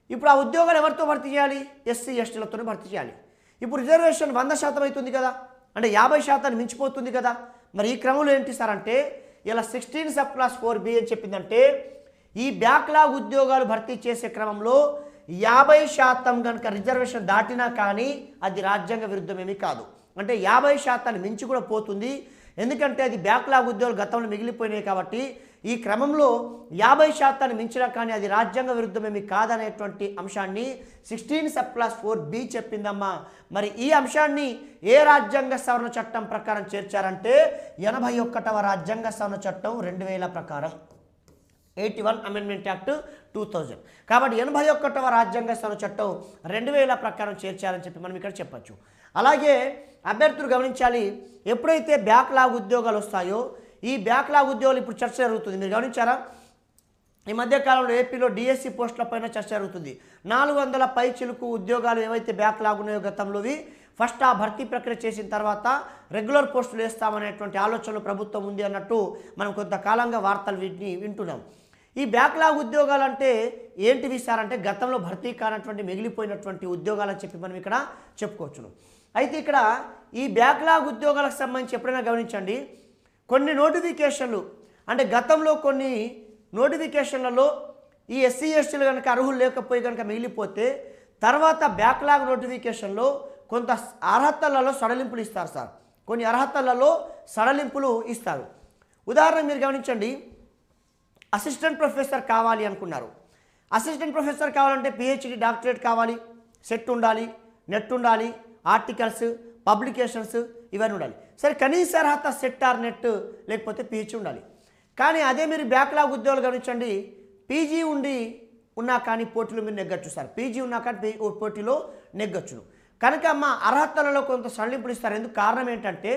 S1: ఇప్పుడు ఆ ఉద్యోగాలు ఎవరితో భర్తీ చేయాలి? ఎస్సీ ఎస్టీలతోనే భర్తీ చేయాలి. ఇప్పుడు రిజర్వేషన్ 100% అవుతుంది కదా, అంటే 50% మించిపోతుంది కదా. మరి ఈ క్రమంలో ఏంటి సార్ అంటే ఇలా 16 సబ్ క్లాస్ 4(b) అని చెప్పిందంటే ఈ బ్యాక్లాగ్ ఉద్యోగాలు భర్తీ చేసే క్రమంలో 50% కనుక రిజర్వేషన్ దాటినా కానీ అది రాజ్యాంగ విరుద్ధమేమీ కాదు. అంటే 50% మించి కూడా పోతుంది. ఎందుకంటే అది బ్యాక్లాగ్ ఉద్యోగాలు గతంలో మిగిలిపోయినాయి కాబట్టి ఈ క్రమంలో 50% మించినా కానీ అది రాజ్యాంగ విరుద్ధమేమీ కాదనేటువంటి అంశాన్ని 16 సబ్ క్లాస్ 4(b) చెప్పిందమ్మా. మరి ఈ అంశాన్ని ఏ రాజ్యాంగ సవరణ చట్టం ప్రకారం చేర్చారంటే 81వ రాజ్యాంగ సవరణ చట్టం 2000 ప్రకారం, 81 అమెండ్మెంట్ యాక్ట్ 2000. కాబట్టి 81వ రాజ్యాంగ సవరణ చట్టం 2000 ప్రకారం చేర్చాలని చెప్పి మనం ఇక్కడ చెప్పచ్చు. అలాగే అభ్యర్థులు గమనించాలి, ఎప్పుడైతే బ్యాక్లాగ్ ఉద్యోగాలు వస్తాయో ఈ బ్యాక్లాగ్ ఉద్యోగాలు ఇప్పుడు చర్చ జరుగుతుంది. మీరు గమనించారా? ఈ మధ్యకాలంలో ఏపీలో డిఎస్సి పోస్టుల పైన చర్చ జరుగుతుంది. 400 పైచిలుకు ఉద్యోగాలు ఏవైతే బ్యాక్లాగ్ ఉన్నాయో గతంలోవి ఫస్ట్ ఆ భర్తీ ప్రక్రియ చేసిన తర్వాత రెగ్యులర్ పోస్టులు వేస్తామనేటువంటి ఆలోచనలు ప్రభుత్వం ఉంది అన్నట్టు మనం కొంతకాలంగా వార్తలు వీటిని వింటున్నాం. ఈ బ్యాక్లాగ్ ఉద్యోగాలు అంటే ఏంటివి సార్ అంటే గతంలో భర్తీ కానటువంటి మిగిలిపోయినటువంటి ఉద్యోగాలని చెప్పి మనం ఇక్కడ చెప్పుకోవచ్చును. అయితే ఇక్కడ ఈ బ్యాక్లాగ్ ఉద్యోగాలకు సంబంధించి ఎప్పుడైనా గమనించండి, కొన్ని నోటిఫికేషన్లు అంటే గతంలో కొన్ని నోటిఫికేషన్లలో ఈ ఎస్సీ ఎస్టీలు కనుక అర్హులు లేకపోయి కనుక మిగిలిపోతే తర్వాత బ్యాక్లాగ్ నోటిఫికేషన్లో కొంత అర్హతలలో సడలింపులు ఇస్తారు సార్. కొన్ని అర్హతలలో సడలింపులు ఇస్తారు. ఉదాహరణ మీరు గమనించండి, అసిస్టెంట్ ప్రొఫెసర్ కావాలి అనుకున్నారు. అసిస్టెంట్ ప్రొఫెసర్ కావాలంటే పిహెచ్డి డాక్టరేట్ కావాలి, సెట్ ఉండాలి, నెట్ ఉండాలి, ఆర్టికల్స్, పబ్లికేషన్స్ ఇవన్నీ ఉండాలి. సరే, కనీస అర్హత సెట్ ఆర్ నెట్ లేకపోతే పిహెచ్డి ఉండాలి. కానీ అదే మీరు బ్యాక్లాగ్ ఉద్యోగాలు గమనించండి, పీజీ ఉన్నా కానీ పోటీలో మీరు నెగ్గచ్చు సార్. పీజీ ఉన్నా కానీ పోటీలో నెగ్గచ్చును. కనుక అమ్మ అర్హతలలో కొంత సడలింపులు ఇస్తారు. ఎందుకు కారణం ఏంటంటే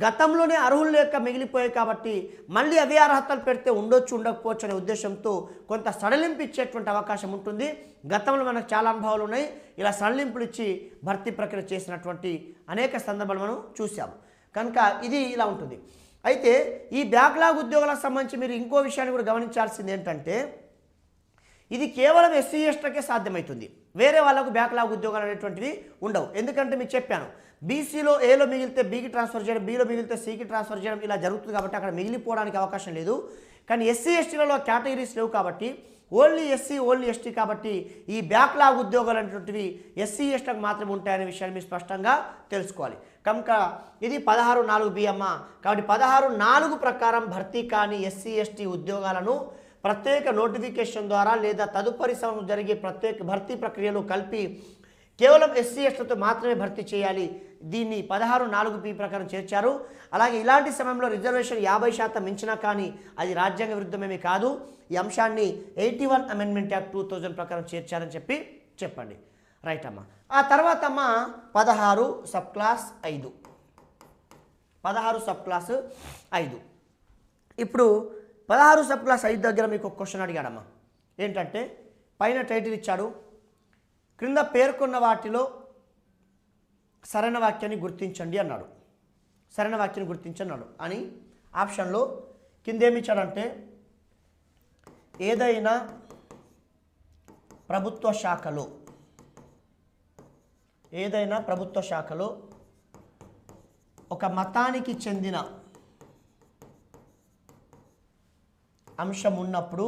S1: గతంలోనే అర్హులు లేక మిగిలిపోయాయి కాబట్టి మళ్ళీ అవే అర్హతలు పెడితే ఉండొచ్చు ఉండకపోవచ్చు అనే ఉద్దేశంతో కొంత సడలింపు ఇచ్చేటువంటి అవకాశం ఉంటుంది. గతంలో మనకు చాలా అనుభవాలు ఉన్నాయి. ఇలా సడలింపులు ఇచ్చి భర్తీ ప్రక్రియ చేసినటువంటి అనేక సందర్భాలు మనం చూసాము. కనుక ఇది ఇలా ఉంటుంది. అయితే ఈ బ్యాక్లాగ్ ఉద్యోగాలకు సంబంధించి మీరు ఇంకో విషయాన్ని కూడా గమనించాల్సింది ఏంటంటే ఇది కేవలం ఎస్సీ ఎస్టీలకే సాధ్యమవుతుంది. వేరే వాళ్ళకు బ్యాక్లాగ్ ఉద్యోగాలు అనేటువంటివి ఉండవు. ఎందుకంటే మీకు చెప్పాను, బీసీలో ఏలో మిగిలితే బీకి ట్రాన్స్ఫర్ చేయడం, బీలో మిగిలితే సీకి ట్రాన్స్ఫర్ చేయడం ఇలా జరుగుతుంది కాబట్టి అక్కడ మిగిలిపోవడానికి అవకాశం లేదు. కానీ ఎస్సీ ఎస్టీలలో కేటగిరీస్ లేవు కాబట్టి ఓన్లీ ఎస్సీ ఓన్లీ ఎస్టీ కాబట్టి ఈ బ్యాక్లాగ్ ఉద్యోగాలు అనేటువంటివి ఎస్సీ ఎస్టీలకు మాత్రమే ఉంటాయనే విషయాన్ని మీరు స్పష్టంగా తెలుసుకోవాలి. కనుక ఇది 16(4)B అమ్మ. కాబట్టి 16(4) ప్రకారం భర్తీ కాని ఎస్సీ ఎస్టీ ఉద్యోగాలను ప్రత్యేక నోటిఫికేషన్ ద్వారా లేదా తదుపరి సంవత్సరం జరిగే ప్రత్యేక భర్తీ ప్రక్రియలో కలిపి కేవలం ఎస్సీ ఎస్టీలతో మాత్రమే భర్తీ చేయాలి. దీన్ని 16(4)B ప్రకారం చేర్చారు. అలాగే ఇలాంటి సమయంలో రిజర్వేషన్ 50% మించినా కానీ అది రాజ్యాంగ విరుద్ధమేమీ కాదు. ఈ అంశాన్ని 81 అమెండ్మెంట్ యాక్ట్ 2000 ప్రకారం చేర్చారని చెప్పండి. రైట్ అమ్మ. ఆ తర్వాత అమ్మ 16 సబ్ క్లాస్ 5. 16 sub class 5. ఇప్పుడు 16 సబ్ క్లాస్ 5 దగ్గర మీకు ఒక క్వశ్చన్ అడిగాడమ్మా. ఏంటంటే పైన టైటిల్ ఇచ్చాడు, క్రింద పేర్కొన్న వాటిలో సరైన వాక్యాన్ని గుర్తించండి అన్నాడు. సరైన వాక్యాన్ని గుర్తించన్నాడు అని ఆప్షన్లో కింద ఏమి ఇచ్చాడంటే ఏదైనా ప్రభుత్వ శాఖలో ఒక మతానికి చెందిన అంశం ఉన్నప్పుడు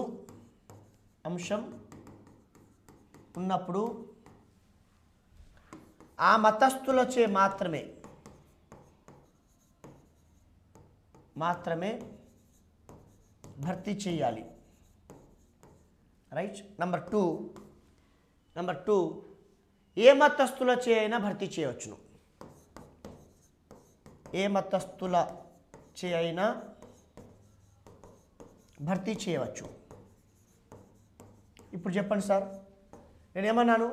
S1: ఆ మతస్థులచే మాత్రమే భర్తీ చేయాలి. రైట్. నెంబర్ టూ ఏ మతస్థులచే అయినా భర్తీ చేయవచ్చును. ఏ మతస్థులచే అయినా భర్తీ చేయవచ్చు. ఇప్పుడు చెప్పండి సార్, నేనేమన్నాను?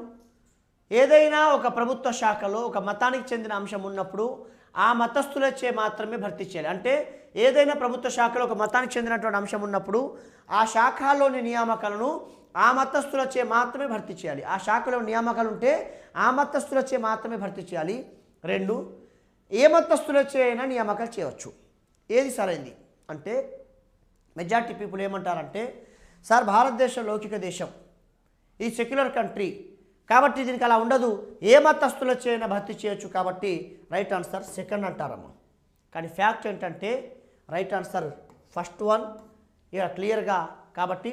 S1: ఏదైనా ఒక ప్రభుత్వ శాఖలో ఒక మతానికి చెందిన అంశం ఉన్నప్పుడు ఆ మతస్థులచే మాత్రమే భర్తీ చేయాలి. అంటే ఏదైనా ప్రభుత్వ శాఖలో ఒక మతానికి చెందినటువంటి అంశం ఉన్నప్పుడు ఆ శాఖలోని నియామకాలను ఆ మతస్థులచే మాత్రమే భర్తీ చేయాలి. ఆ శాఖలో నియామకాలు ఉంటే ఆ మతస్థులచే మాత్రమే భర్తీ చేయాలి. 2, ఏ మతస్థులచే అయినా నియామకాలు చేయవచ్చు. ఏది సరైంది అంటే మెజారిటీ పీపుల్ ఏమంటారంటే సార్ భారతదేశం లౌకిక దేశం, ఈ సెక్యులర్ కంట్రీ కాబట్టి దీనికి అలా ఉండదు, ఏ మతస్థులచే అయినా భర్తీ చేయొచ్చు కాబట్టి రైట్ ఆన్సర్ సెకండ్ అంటారమ్మా. కానీ ఫ్యాక్ట్ ఏంటంటే రైట్ ఆన్సర్ ఫస్ట్ వన్. ఇక క్లియర్గా కాబట్టి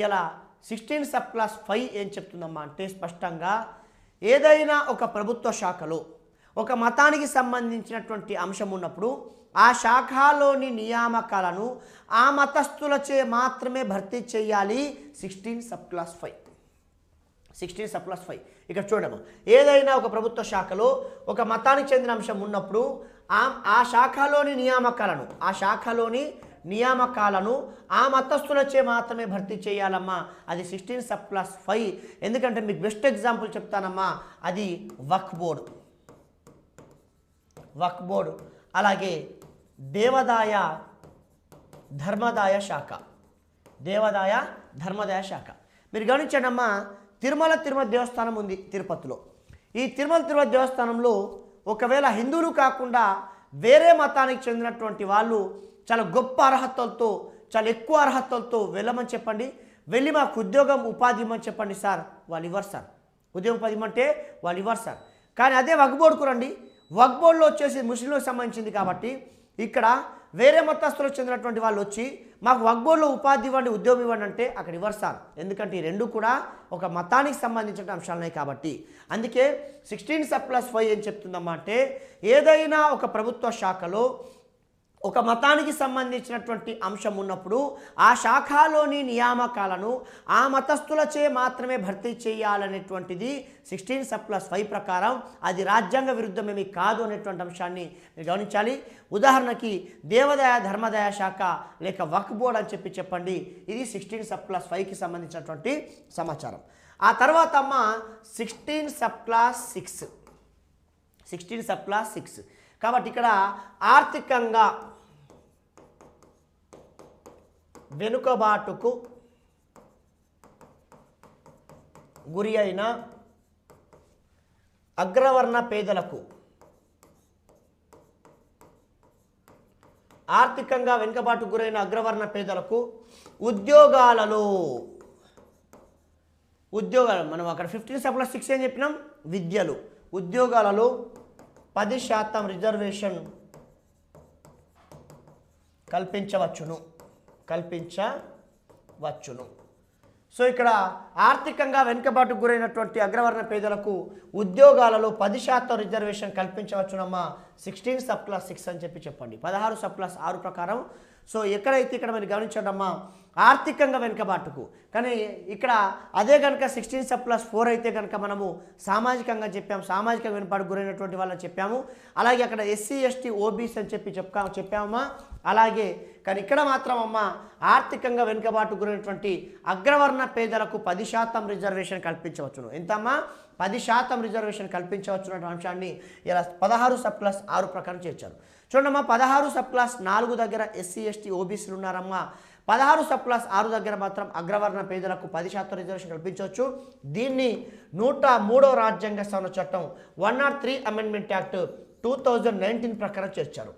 S1: ఇలా 16 సబ్ క్లాస్ 5 ఏం చెప్తుందమ్మా అంటే స్పష్టంగా ఏదైనా ఒక ప్రభుత్వ శాఖలో ఒక మతానికి సంబంధించినటువంటి అంశం ఉన్నప్పుడు ఆ శాఖలోని నియామకాలను ఆ మతస్థులచే మాత్రమే భర్తీ చేయాలి. 16 సబ్ క్లాస్ 5. 16 sub class 5. ఇక్కడ చూడమ్మా, ఏదైనా ఒక ప్రభుత్వ శాఖలో ఒక మతానికి చెందిన అంశం ఉన్నప్పుడు ఆ శాఖలోని నియామకాలను ఆ మతస్థులచే మాత్రమే భర్తీ చేయాలమ్మా. అది 16 సబ్ క్లాస్ 5. ఎందుకంటే మీకు బెస్ట్ ఎగ్జాంపుల్ చెప్తానమ్మా, అది వక్ఫ్ బోర్డు, అలాగే దేవాదాయ ధర్మదాయ శాఖ. మీరు గమనించండమ్మా, తిరుమల దేవస్థానం ఉంది తిరుపతిలో. ఈ తిరుమల దేవస్థానంలో ఒకవేళ హిందువులు కాకుండా వేరే మతానికి చెందినటువంటి వాళ్ళు చాలా గొప్ప అర్హతలతో, చాలా ఎక్కువ అర్హతలతో వెళ్ళమని చెప్పండి, వెళ్ళి మాకు ఉద్యోగం ఉపాధి ఇవ్వమని చెప్పండి సార్, వాళ్ళు ఇవ్వరు సార్. ఉద్యోగం ఉపాధి ఇవ్వమంటే వాళ్ళు ఇవ్వరు సార్. కానీ అదే వక్ఫ్ బోర్డుకు రండి, వక్ఫ్ బోర్డులో వచ్చేసి ముస్లింలకు సంబంధించింది కాబట్టి ఇక్కడ వేరే మతస్థులకు చెందినటువంటి వాళ్ళు వచ్చి మాకు వక్ఫ్ బోర్డులో ఉపాధి ఇవ్వండి, ఉద్యోగం ఇవ్వండి అంటే అక్కడ ఇవ్వరు సార్. ఎందుకంటే ఈ రెండు కూడా ఒక మతానికి సంబంధించిన అంశాలున్నాయి కాబట్టి. అందుకే 16 సబ్ క్లాస్ 5 ఏం చెప్తుందమ్మా అంటే ఏదైనా ఒక ప్రభుత్వ శాఖలో ఒక మతానికి సంబంధించినటువంటి అంశం ఉన్నప్పుడు ఆ శాఖలోని నియామకాలను ఆ మతస్థులచే మాత్రమే భర్తీ చేయాలనేటువంటిది 16 సబ్ క్లాస్ 5 ప్రకారం అది రాజ్యాంగ విరుద్ధమేమీ కాదు అనేటువంటి అంశాన్ని మీరు గమనించాలి. ఉదాహరణకి దేవాదాయ ధర్మదాయ శాఖ లేక వక్ఫ్ బోర్డ్ అని చెప్పండి. ఇది 16 సబ్ క్లాస్ 5కి సంబంధించినటువంటి సమాచారం. ఆ తర్వాత అమ్మ 16 సబ్ క్లాస్ 6. 16 sub class 6. కాబట్టి ఇక్కడ ఆర్థికంగా వెనుకబాటుకు గురి అయిన అగ్రవర్ణ పేదలకు ఆర్థికంగా వెనుకబాటుకు గురైన అగ్రవర్ణ పేదలకు ఉద్యోగాలు మనం అక్కడ 15 సబ్ క్లాస్ 6 ఏం చెప్పినాం, విద్యలు, ఉద్యోగాలలో 10% రిజర్వేషన్ కల్పించవచ్చును. సో ఇక్కడ ఆర్థికంగా వెనుకబాటుకు గురైనటువంటి అగ్రవర్ణ పేదలకు ఉద్యోగాలలో 10% రిజర్వేషన్ కల్పించవచ్చునమ్మా 16 సబ్ క్లాస్ 6 అని చెప్పండి. 16 సబ్ క్లాస్ 6 ప్రకారం. సో ఎక్కడైతే ఇక్కడ మీరు గమనించండమ్మా ఆర్థికంగా వెనుకబాటుకు, కానీ ఇక్కడ అదే కనుక 16 సబ్ క్లాస్ 4 అయితే కనుక మనము సామాజికంగా చెప్పాము, సామాజిక వెనుకబాటుకు గురైనటువంటి వాళ్ళని చెప్పాము. అలాగే అక్కడ ఎస్సీ ఎస్టీ ఓబీసీ అని చెప్పామమ్మా. అలాగే కానీ ఇక్కడ మాత్రం అమ్మ ఆర్థికంగా వెనుకబాటుకు గురైనటువంటి అగ్రవర్ణ పేదలకు 10% రిజర్వేషన్ కల్పించవచ్చును. ఎంతమ్మా 10% రిజర్వేషన్ కల్పించవచ్చున్న అంశాన్ని ఇలా 16 సబ్ క్లాస్ 6 ప్రకారం చేర్చారు. చూడమ్మా 16 సబ్ క్లాస్ 4 దగ్గర ఎస్సీ ఎస్టీ ఓబీసీలు ఉన్నారమ్మా. 16 సబ్ క్లాస్ 6 దగ్గర మాత్రం అగ్రవర్ణ పేదలకు 10% రిజర్వేషన్ కల్పించవచ్చు. దీన్ని 103వ రాజ్యాంగ సవరణ చట్టం 103 అమెండ్మెంట్ యాక్ట్ 2019 ప్రకారం చేర్చారు.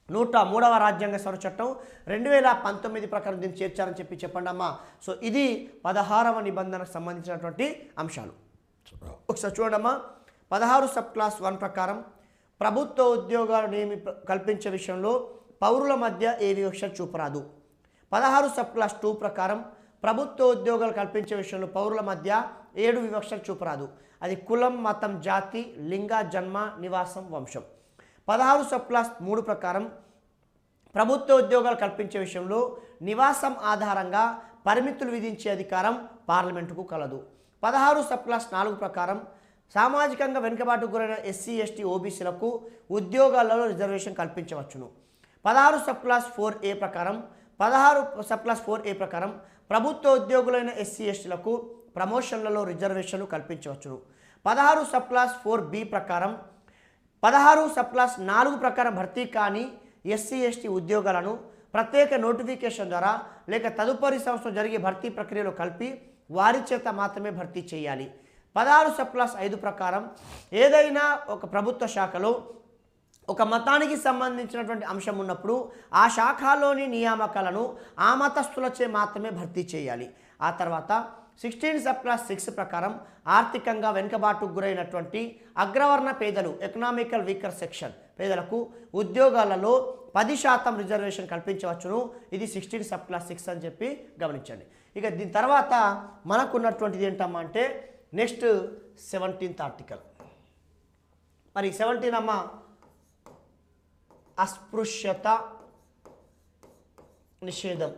S1: 103వ రాజ్యాంగ సవరణ చట్టం 2019 ప్రకారం దీన్ని చేర్చారని చెప్పండి అమ్మా. సో ఇది 16వ నిబంధనకు సంబంధించినటువంటి అంశాలు. ఒకసారి చూడమ్మా 16 సబ్ క్లాస్ 1 ప్రకారం ప్రభుత్వ ఉద్యోగాలు కల్పించే విషయంలో పౌరుల మధ్య ఏ వివక్ష చూపరాదు. 16 సబ్ క్లాస్ 2 ప్రకారం ప్రభుత్వ ఉద్యోగాలు కల్పించే విషయంలో పౌరుల మధ్య 7 వివక్షలు చూపరాదు. అది కులం, మతం, జాతి, లింగ, జన్మ, నివాసం, వంశం. 16 సబ్ క్లాస్ 3 ప్రకారం ప్రభుత్వ ఉద్యోగాలు కల్పించే విషయంలో నివాసం ఆధారంగా పరిమితులు విధించే అధికారం పార్లమెంటుకు కలదు. 16 సబ్ క్లాస్ 4 ప్రకారం సామాజికంగా వెనుకబాటుకు గురైన ఎస్సీ ఎస్టీ ఓబీసీలకు ఉద్యోగాలలో రిజర్వేషన్ కల్పించవచ్చును. 16 సబ్ క్లాస్ 4A ప్రకారం 16 సబ్ క్లాస్ 4A ప్రకారం ప్రభుత్వ ఉద్యోగులైన ఎస్సీ ఎస్టీలకు ప్రమోషన్లలో రిజర్వేషన్లు కల్పించవచ్చును. 16 సబ్ క్లాస్ 4B ప్రకారం 16 సబ్ క్లాస్ 4 ప్రకారం భర్తీ కాని ఎస్సీ ఎస్టీ ఉద్యోగాలను ప్రత్యేక నోటిఫికేషన్ ద్వారా లేక తదుపరి సంవత్సరం జరిగే భర్తీ ప్రక్రియలో కలిపి వారి చేత మాత్రమే భర్తీ చేయాలి. 16 సబ్ క్లాస్ 5 ప్రకారం ఏదైనా ఒక ప్రభుత్వ శాఖలో ఒక మతానికి సంబంధించినటువంటి అంశం ఉన్నప్పుడు ఆ శాఖలోని నియామకాలను ఆ మతస్థులచే మాత్రమే భర్తీ చేయాలి. ఆ తర్వాత 16 సబ్ క్లాస్ 6 ప్రకారం ఆర్థికంగా వెనుకబాటుకు గురైనటువంటి అగ్రవర్ణ పేదలు ఎకనామికల్ వీకర్ సెక్షన్ పేదలకు ఉద్యోగాలలో 10% రిజర్వేషన్ కల్పించవచ్చును. ఇది 16 సబ్ క్లాస్ 6 అని గమనించండి. ఇక దీని తర్వాత మనకున్నటువంటిది ఏంటమ్మా అంటే నెక్స్ట్ 17th ఆర్టికల్. మరి 17 అమ్మ అస్పృశ్యత నిషేధం.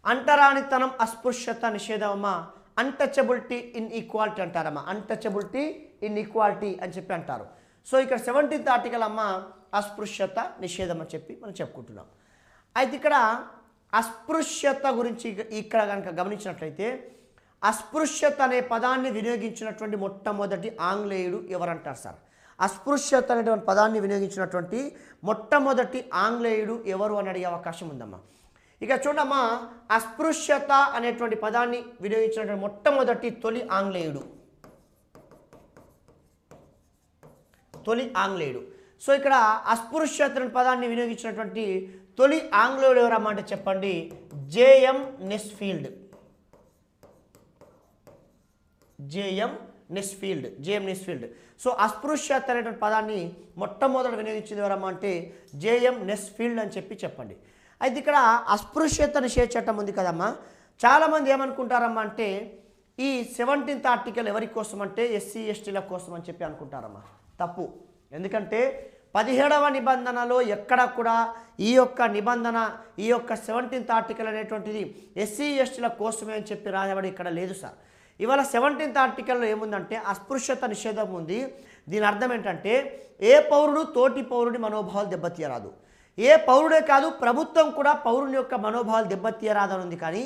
S1: అంటరానితనం అస్పృశ్యత నిషేధం అమ్మ. అన్టచబిలిటీ ఇన్ ఈక్వాలిటీ అంటారమ్మా. అన్టచబిలిటీ ఇన్ ఈక్వాలిటీ అని అంటారు. సో ఇక్కడ 17th ఆర్టికల్ అమ్మ అస్పృశ్యత నిషేధం అని మనం చెప్పుకుంటున్నాం. అయితే ఇక్కడ అస్పృశ్యత గురించి ఇక్కడ కనుక గమనించినట్లయితే అస్పృశ్యత అనే పదాన్ని వినియోగించినటువంటి మొట్టమొదటి ఆంగ్లేయుడు ఎవరంటారు సార్? అస్పృశ్యత అనేటువంటి పదాన్ని వినియోగించినటువంటి మొట్టమొదటి ఆంగ్లేయుడు ఎవరు అని అడిగే అవకాశం ఉందమ్మా. ఇక చూడమ్మా అస్పృశ్యత అనేటువంటి పదాన్ని వినియోగించినటువంటి మొట్టమొదటి తొలి ఆంగ్లేయుడు. సో ఇక్కడ అస్పృశ్యత అనే పదాన్ని వినియోగించినటువంటి తొలి ఆంగ్లేయుడు ఎవరమ్మా అంటే చెప్పండి, జేఎం నెస్ఫీల్డ్. జేఎం నెస్ఫీల్డ్. సో అస్పృశ్యత అనేటువంటి పదాన్ని మొట్టమొదటి వినియోగించింది ఎవరమ్మా అంటే జేఎం నెస్ఫీల్డ్ అని చెప్పండి. అయితే ఇక్కడ అస్పృశ్యత నిషేధ చట్టం ఉంది కదమ్మా. చాలామంది ఏమనుకుంటారమ్మా అంటే ఈ 17th ఆర్టికల్ ఎవరి కోసం అంటే ఎస్సీ ఎస్టీల కోసం అని అనుకుంటారమ్మా. తప్పు. ఎందుకంటే 17వ నిబంధనలో ఎక్కడ కూడా ఈ యొక్క 17th ఆర్టికల్ అనేటువంటిది ఎస్సీ ఎస్టీల కోసమే అని రాయబడి ఇక్కడ లేదు సార్. ఇవాళ 17th ఆర్టికల్లో ఏముందంటే అస్పృశ్యత నిషేధం ఉంది. దీని అర్థం ఏంటంటే ఏ పౌరుడు తోటి పౌరుడి మనోభావాలు దెబ్బతీయరాదు. ఏ పౌరుడే కాదు ప్రభుత్వం కూడా పౌరుని యొక్క మనోభావాలు దెబ్బతీయరాదని ఉంది. కానీ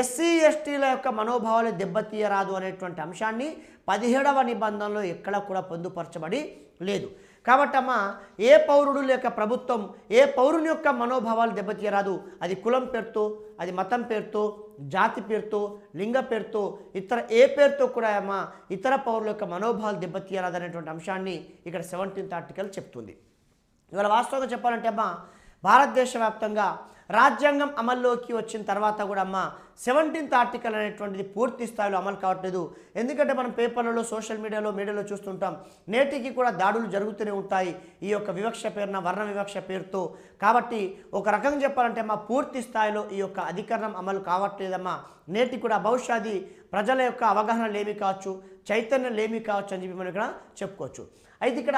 S1: ఎస్సీ ఎస్టీల యొక్క మనోభావాలు దెబ్బతీయరాదు అనేటువంటి అంశాన్ని 17వ నిబంధనలో ఎక్కడ కూడా పొందుపరచబడి లేదు. కాబట్టి అమ్మ ఏ పౌరుడు లేక ప్రభుత్వం ఏ పౌరుని యొక్క మనోభావాలు దెబ్బతీయరాదు. అది కులం పేరుతో, అది మతం పేరుతో, జాతి పేరుతో, లింగ పేరుతో, ఇతర ఏ పేరుతో కూడా అమ్మ ఇతర పౌరుల యొక్క మనోభావాలు దెబ్బతీయరాదు అనేటువంటి అంశాన్ని ఇక్కడ 17th ఆర్టికల్ చెప్తుంది. ఇవాళ వాస్తవంగా చెప్పాలంటే అమ్మ భారతదేశ వ్యాప్తంగా రాజ్యాంగం అమల్లోకి వచ్చిన తర్వాత కూడా అమ్మ 17th ఆర్టికల్ అనేటువంటిది పూర్తి స్థాయిలో అమలు కావట్లేదు. ఎందుకంటే మనం పేపర్లలో సోషల్ మీడియాలో చూస్తుంటాం, నేటికి కూడా దాడులు జరుగుతూనే ఉంటాయి ఈ యొక్క వివక్ష పేరున, వర్ణ వివక్ష పేరుతో. కాబట్టి ఒక రకంగా చెప్పాలంటే అమ్మ పూర్తి స్థాయిలో ఈ యొక్క అధికరణం అమలు కావట్లేదమ్మా. నేటికి కూడా బహుశా అది ప్రజల యొక్క అవగాహన లేమి కావచ్చు, చైతన్యం లేమి కావచ్చు అని చెప్పి మనం ఇక్కడ చెప్పుకోవచ్చు. అయితే ఇక్కడ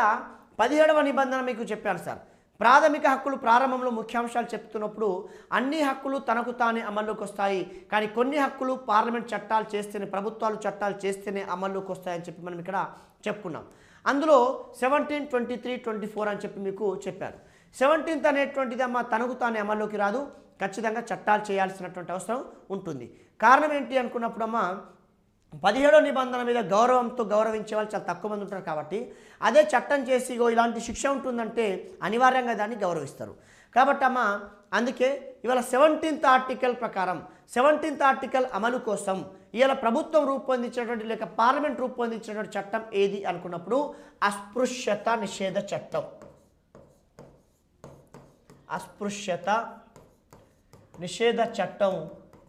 S1: 17వ నిబంధన మీకు చెప్పాను సార్. ప్రాథమిక హక్కులు ప్రారంభంలో ముఖ్యాంశాలు చెప్తున్నప్పుడు అన్ని హక్కులు తనకు తానే అమల్లోకి వస్తాయి, కానీ కొన్ని హక్కులు పార్లమెంట్ చట్టాలు చేస్తేనే, ప్రభుత్వాలు చట్టాలు చేస్తేనే అమల్లోకి వస్తాయని చెప్పి మనం ఇక్కడ చెప్పుకున్నాం. అందులో 17, 23, 24 అని చెప్పి మీకు చెప్పారు. 17th అనేటువంటిది అమ్మ తనకు తానే అమల్లోకి రాదు, ఖచ్చితంగా చట్టాలు చేయాల్సినటువంటి అవసరం ఉంటుంది. కారణం ఏంటి అనుకున్నప్పుడు అమ్మ 17వ నిబంధన మీద గౌరవంతో గౌరవించే వాళ్ళు చాలా తక్కువ మంది ఉంటారు. కాబట్టి అదే చట్టం చేసి ఇలాంటి శిక్ష ఉంటుందంటే అనివార్యంగా దాన్ని గౌరవిస్తారు. కాబట్టి అమ్మ అందుకే ఇవాళ 17th ఆర్టికల్ ప్రకారం 17th ఆర్టికల్ అమలు కోసం ఇవాళ ప్రభుత్వం రూపొందించినటువంటి లేక పార్లమెంట్ రూపొందించినటువంటి చట్టం ఏది అనుకున్నప్పుడు అస్పృశ్యత నిషేధ చట్టం. అస్పృశ్యత నిషేధ చట్టం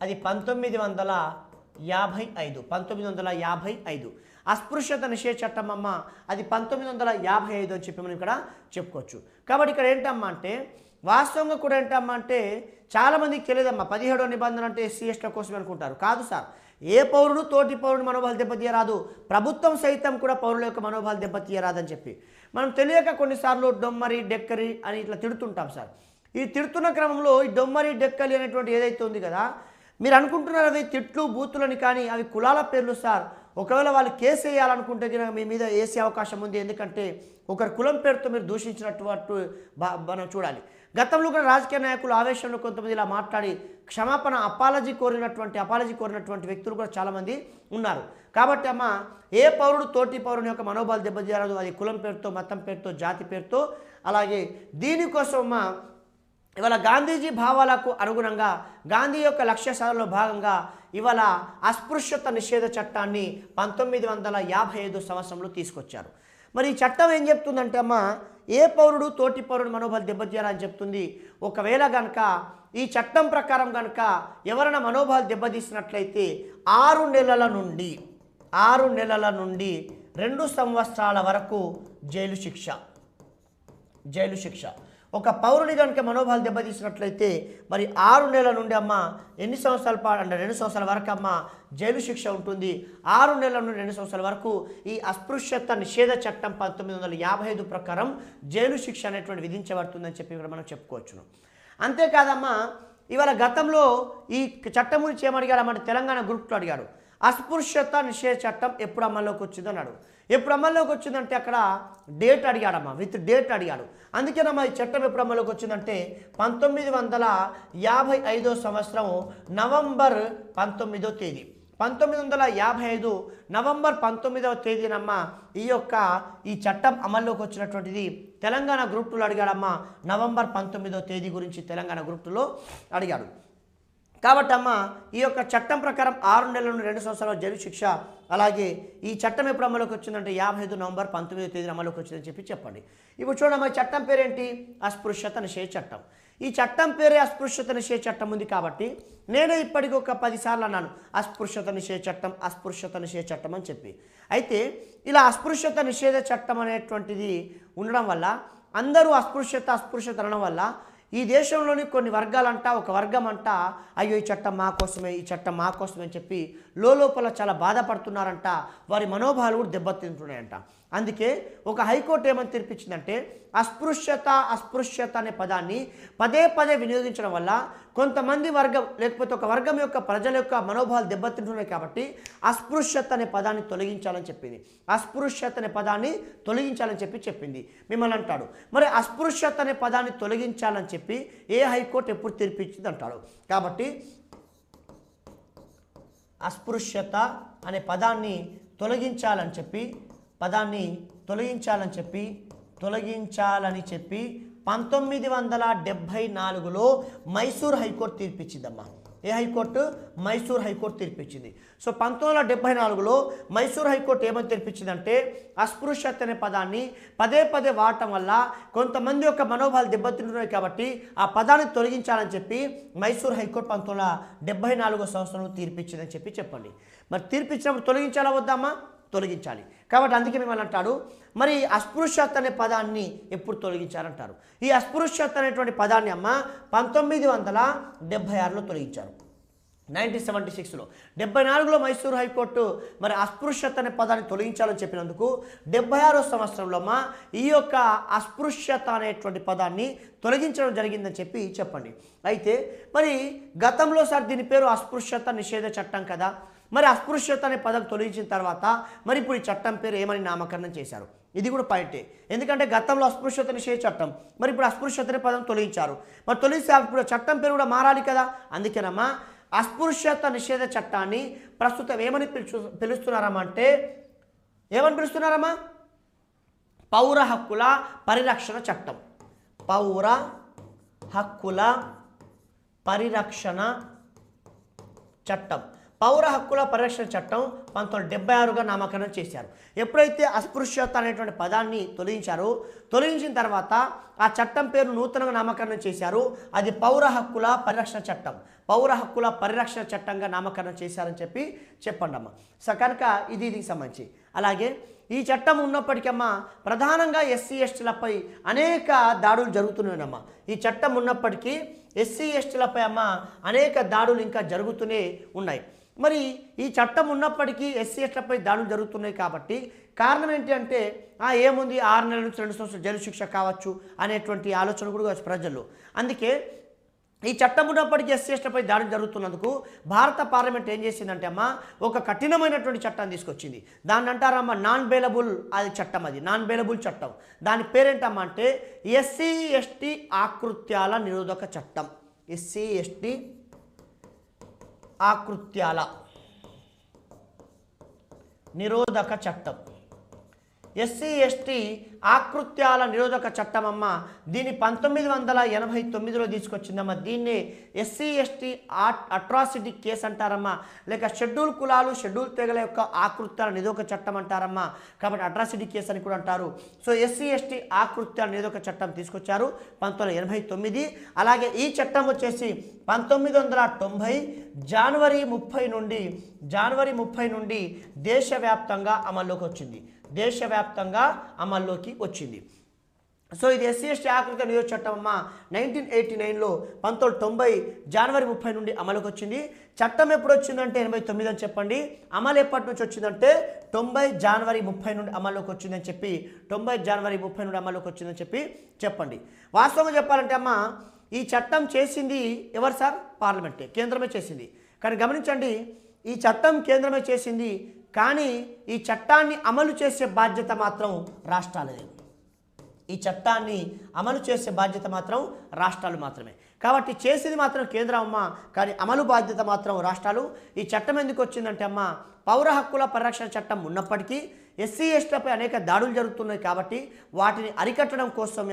S1: అది 1955. అస్పృశ్యత నిషేధ చట్టం అమ్మ అది 1955 అని చెప్పి మనం ఇక్కడ చెప్పుకోవచ్చు. కాబట్టి ఇక్కడ ఏంటమ్మా అంటే వాస్తవంగా కూడా ఏంటమ్మా అంటే చాలామందికి తెలియదమ్మా 17వ నిబంధన అంటే ఎస్సీ ఎస్టీల కోసం అనుకుంటారు. కాదు సార్, ఏ పౌరుడు తోటి పౌరుడు మనోభావాలు దెబ్బతీయరాదు, ప్రభుత్వం సైతం కూడా పౌరుల యొక్క మనోభావాలు దెబ్బతీయరాదని చెప్పి మనం తెలియక కొన్నిసార్లు డొమ్మరి డెక్కరి అని ఇట్లా తిడుతుంటాం సార్. ఈ తిడుతున్న క్రమంలో ఈ డొమ్మరి డెక్కలి అనేటువంటి ఏదైతే ఉంది కదా, మీరు అనుకుంటున్నారు అవి తిట్లు బూతులని, కానీ అవి కులాల పేర్లు సార్. ఒకవేళ వాళ్ళు కేసు వేయాలనుకుంటే కనుక మీ మీద వేసే అవకాశం ఉంది. ఎందుకంటే ఒకరి కులం పేరుతో మీరు దూషించినట్టు మనం చూడాలి. గతంలో కూడా రాజకీయ నాయకులు ఆవేశంలో కొంతమంది ఇలా మాట్లాడి క్షమాపణ అపాలజీ కోరినటువంటి వ్యక్తులు కూడా చాలామంది ఉన్నారు. కాబట్టి అమ్మ ఏ పౌరుడు తోటి పౌరుని యొక్క మనోభావాలు దెబ్బతీయరాదు, అది కులం పేరుతో, మతం పేరుతో, జాతి పేరుతో. అలాగే దీనికోసం అమ్మ ఇవాళ గాంధీజీ భావాలకు అనుగుణంగా గాంధీ యొక్క లక్ష్య సాధనలో భాగంగా ఇవాళ అస్పృశ్యత నిషేధ చట్టాన్ని 1955 సంవత్సరంలో తీసుకొచ్చారు. మరి ఈ చట్టం ఏం చెప్తుందంటే అమ్మ ఏ పౌరుడు తోటి పౌరుడు మనోభావాలు దెబ్బతీయాలని చెప్తుంది. ఒకవేళ కనుక ఈ చట్టం ప్రకారం కనుక ఎవరైనా మనోభావాలు దెబ్బతీసినట్లయితే 6 నెలల నుండి 2 సంవత్సరాల వరకు జైలు శిక్ష. ఒక పౌరుని కనుక మనోభావాలు దెబ్బతీసినట్లయితే మరి 6 నెలల నుండి అమ్మ ఎన్ని సంవత్సరాల పాటు అంటే 2 సంవత్సరాల వరకు అమ్మ జైలు శిక్ష ఉంటుంది. 6 నెలల నుండి 2 సంవత్సరాల వరకు ఈ అస్పృశ్యత నిషేధ చట్టం 1955 ప్రకారం జైలు శిక్ష అనేటువంటి విధించబడుతుందని చెప్పి మనం చెప్పుకోవచ్చును. అంతేకాదమ్మా ఇవాళ గతంలో ఈ చట్టం గురించి ఏమడిగాడమంటే తెలంగాణ గ్రూప్లో అడిగాడు, అస్పృశ్యత నిషేధ చట్టం ఎప్పుడు అమల్లోకి వచ్చింది అన్నాడు. ఎప్పుడు అమల్లోకి వచ్చిందంటే అక్కడ డేట్ అడిగాడమ్మా, విత్ డేట్ అడిగాడు. అందుకేనమ్మా ఈ చట్టం ఎప్పుడు అమల్లోకి వచ్చిందంటే 1955 సంవత్సరం నవంబర్ 19వ తేదీ. 1955 నవంబర్ 19వ తేదీనమ్మా ఈ చట్టం అమల్లోకి వచ్చినటువంటిది. తెలంగాణ గ్రూప్ 2లో అడిగాడమ్మా, నవంబర్ 19వ తేదీ గురించి తెలంగాణ గ్రూప్ 2లో అడిగాడు. కాబట్టి అమ్మ ఈ యొక్క చట్టం ప్రకారం 6 నెలల నుండి 2 సంవత్సరాల జైలు శిక్ష. అలాగే ఈ చట్టం ఎప్పుడు అమలుకి వచ్చిందంటే 55 నవంబర్ 19వ తేదీన అమలుకి వచ్చిందని చెప్పండి. ఇప్పుడు చూడమ్మా ఈ చట్టం పేరేంటి? అస్పృశ్యత నిషేధ చట్టం. ఈ చట్టం పేరే అస్పృశ్యత నిషేధ చట్టం ఉంది. కాబట్టి నేనే ఇప్పటికి ఒక 10 సార్లు అన్నాను అస్పృశ్యత నిషేధ చట్టం అని చెప్పి. అయితే ఇలా అస్పృశ్యత నిషేధ చట్టం అనేటువంటిది ఉండడం వల్ల అందరూ అస్పృశ్యత అనడం వల్ల ఈ దేశంలోని కొన్ని వర్గాలంట, ఒక వర్గం అంట అయ్యో ఈ చట్టం మా కోసమే అని చెప్పి లోపల చాలా బాధపడుతున్నారంట. వారి మనోభావాలు కూడా దెబ్బతింటున్నాయంట. అందుకే ఒక హైకోర్టు ఏమని తీర్పిచ్చిందంటే అస్పృశ్యత అనే పదాన్ని పదే పదే వినియోగించడం వల్ల కొంతమంది వర్గం లేకపోతే ఒక వర్గం యొక్క ప్రజల యొక్క మనోభావాలు దెబ్బతింటున్నాయి కాబట్టి అస్పృశ్యత అనే పదాన్ని తొలగించాలని చెప్పింది. అస్పృశ్యత అనే పదాన్ని తొలగించాలని చెప్పింది. మిమ్మల్ని అంటాడు, మరి అస్పృశ్యత అనే పదాన్ని తొలగించాలని చెప్పి ఏ హైకోర్టు ఎప్పుడు తీర్పిచ్చింది అంటాడు. కాబట్టి అస్పృశ్యత అనే పదాన్ని తొలగించాలని చెప్పి 1974లో మైసూర్ హైకోర్టు తీర్పిచ్చిందమ్మా. ఏ హైకోర్టు? మైసూర్ హైకోర్టు తీర్పిచ్చింది. సో 1974లో మైసూర్ హైకోర్టు ఏమని తీర్పిచ్చిందంటే అస్పృశ్యత అనే పదాన్ని పదే పదే వాడటం వల్ల కొంతమంది యొక్క మనోభావాలు దెబ్బతింటున్నాయి కాబట్టి ఆ పదాన్ని తొలగించాలని చెప్పి మైసూర్ హైకోర్టు 1974 సంవత్సరంలో తీర్పిచ్చిందని చెప్పండి. మరి తీర్పిచ్చినప్పుడు తొలగించాలా వద్దామా? తొలగించాలి. కాబట్టి అందుకే మిమ్మల్ని అంటాడు, మరి అస్పృశ్యత అనే పదాన్ని ఎప్పుడు తొలగించారంటారు. ఈ అస్పృశ్యత అనేటువంటి పదాన్ని 1976లో తొలగించారు. 1976లో 74లో మైసూర్ హైకోర్టు మరి అస్పృశ్యత అనే పదాన్ని తొలగించాలని చెప్పినందుకు 76వ సంవత్సరంలో ఈ యొక్క అస్పృశ్యత అనేటువంటి పదాన్ని తొలగించడం జరిగిందని చెప్పండి. అయితే మరి గతంలో సార్ దీని పేరు అస్పృశ్యత నిషేధ చట్టం కదా, మరి అస్పృశ్యత అనే పదం తొలగించిన తర్వాత మరి ఇప్పుడు ఈ చట్టం పేరు ఏమని నామకరణం చేశారు? ఇది కూడా పాయింటే. ఎందుకంటే గతంలో అస్పృశ్యత నిషేధ చట్టం, మరి ఇప్పుడు అస్పృశ్యత అనే పదం తొలగించారు. మరి తొలగిస్తే ఇప్పుడు చట్టం పేరు కూడా మారాలి కదా. అందుకేనమ్మా అస్పృశ్యత నిషేధ చట్టాన్ని ప్రస్తుతం ఏమని పిలుస్తున్నారమ్మా అంటే ఏమని పిలుస్తున్నారమ్మా? పౌర హక్కుల పరిరక్షణ చట్టం. పౌర హక్కుల పరిరక్షణ చట్టం. పౌర హక్కుల పరిరక్షణ చట్టం 1976గా నామకరణం చేశారు. ఎప్పుడైతే అస్పృశ్యత అనేటువంటి పదాన్ని తొలగించిన తర్వాత ఆ చట్టం పేరు నూతనంగా నామకరణం చేశారు. అది పౌర హక్కుల పరిరక్షణ చట్టం. పౌర హక్కుల పరిరక్షణ చట్టంగా నామకరణం చేశారని చెప్పండి అమ్మ. సో కనుక దీనికి సంబంధించి అలాగే ఈ చట్టం ఉన్నప్పటికమ్మా ప్రధానంగా ఎస్సీ ఎస్టీలపై అనేక దాడులు జరుగుతున్నాయమ్మా. ఈ చట్టం ఉన్నప్పటికీ ఎస్సీ ఎస్టీలపై అనేక దాడులు ఇంకా జరుగుతూనే ఉన్నాయి. మరి ఈ చట్టం ఉన్నప్పటికీ ఎస్సీ ఎస్టీలపై దాడులు జరుగుతున్నాయి కాబట్టి కారణం ఏంటి అంటే ఏముంది 6 నెలల నుంచి 2 సంవత్సరాల జైలు శిక్ష కావచ్చు అనేటువంటి ఆలోచన కూడా ప్రజల్లో. అందుకే ఈ చట్టం ఉన్నప్పటికీ ఎస్సీ ఎస్టీలపై దాడులు జరుగుతున్నందుకు భారత పార్లమెంట్ ఏం చేసిందంటే ఒక కఠినమైనటువంటి చట్టాన్ని తీసుకొచ్చింది. దాన్ని అంటారమ్మా నాన్ బెయిలబుల్ చట్టం. అది నాన్ బెయిలబుల్ చట్టం. దాని పేరేంటమ్మా అంటే ఎస్సీ ఎస్టీ ఆకృత్యాల నిరోధక చట్టం. ఎస్సీ ఎస్టీ ఆకృత్యాల నిరోధక చట్టం. ఎస్సీ ఎస్టీ ఆకృత్యాల నిరోధక చట్టం దీన్ని 1989లో తీసుకొచ్చిందమ్మా. దీన్ని ఎస్సీ ఎస్టీ అట్రాసిటీ కేసు అంటారమ్మా, లేక షెడ్యూల్ కులాలు షెడ్యూల్ తెగల యొక్క ఆకృత్యాల నిరోధక చట్టం అంటారమ్మా. కాబట్టి అట్రాసిటీ కేసు అని కూడా అంటారు. సో ఎస్సీ ఎస్టీ ఆకృత్యాల నిరోధక చట్టం తీసుకొచ్చారు 1989. అలాగే ఈ చట్టం వచ్చేసి 1990 జనవరి 30 నుండి దేశవ్యాప్తంగా అమల్లోకి వచ్చింది. సో ఇది ఎస్సీ ఎస్టీ ఆకృత నిరోధక చట్టం 1989లో 1990 జనవరి 30 నుండి అమలుకి వచ్చింది. చట్టం ఎప్పుడు వచ్చిందంటే 89 అని చెప్పండి. అమలు ఎప్పటి నుంచి వచ్చిందంటే 90 జనవరి 30 నుండి అమల్లోకి వచ్చిందని చెప్పండి. వాస్తవంగా చెప్పాలంటే ఈ చట్టం చేసింది ఎవరు సార్? పార్లమెంటే, కేంద్రమే చేసింది. కానీ గమనించండి, ఈ చట్టం కేంద్రమే చేసింది, కానీ ఈ చట్టాన్ని అమలు చేసే బాధ్యత మాత్రం రాష్ట్రాలదే. ఈ చట్టాన్ని అమలు చేసే బాధ్యత మాత్రం రాష్ట్రాలు మాత్రమే. కాబట్టి చేసేది మాత్రం కేంద్రం కానీ అమలు బాధ్యత మాత్రం రాష్ట్రాలు. ఈ చట్టం ఎందుకు వచ్చిందంటే పౌర హక్కుల పరిరక్షణ చట్టం ఉన్నప్పటికీ ఎస్సీ ఎస్టీలపై అనేక దాడులు జరుగుతున్నాయి కాబట్టి వాటిని అరికట్టడం కోసం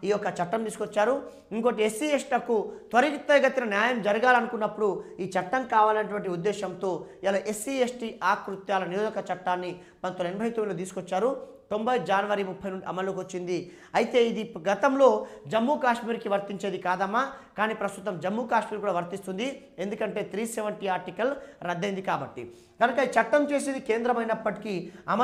S1: ఈ యొక్క చట్టం తీసుకొచ్చారు. ఇంకోటి ఎస్సీ ఎస్టీలకు త్వరితగతిన న్యాయం జరగాలనుకున్నప్పుడు ఈ చట్టం కావాలనేటువంటి ఉద్దేశంతో ఇలా ఎస్సీ ఎస్టీ ఆకృత్యాల నిరోధక చట్టాన్ని 1989లో తీసుకొచ్చారు. 90 జనవరి 30 నుండి అమలుకి వచ్చింది. అయితే ఇది గతంలో జమ్మూ కాశ్మీర్కి వర్తించేది కాదమ్మా, కానీ ప్రస్తుతం జమ్మూ కాశ్మీర్ కూడా వర్తిస్తుంది. ఎందుకంటే 370 ఆర్టికల్ రద్దయింది కాబట్టి. కనుక ఈ చట్టం చేసేది కేంద్రమైనప్పటికీ అమలు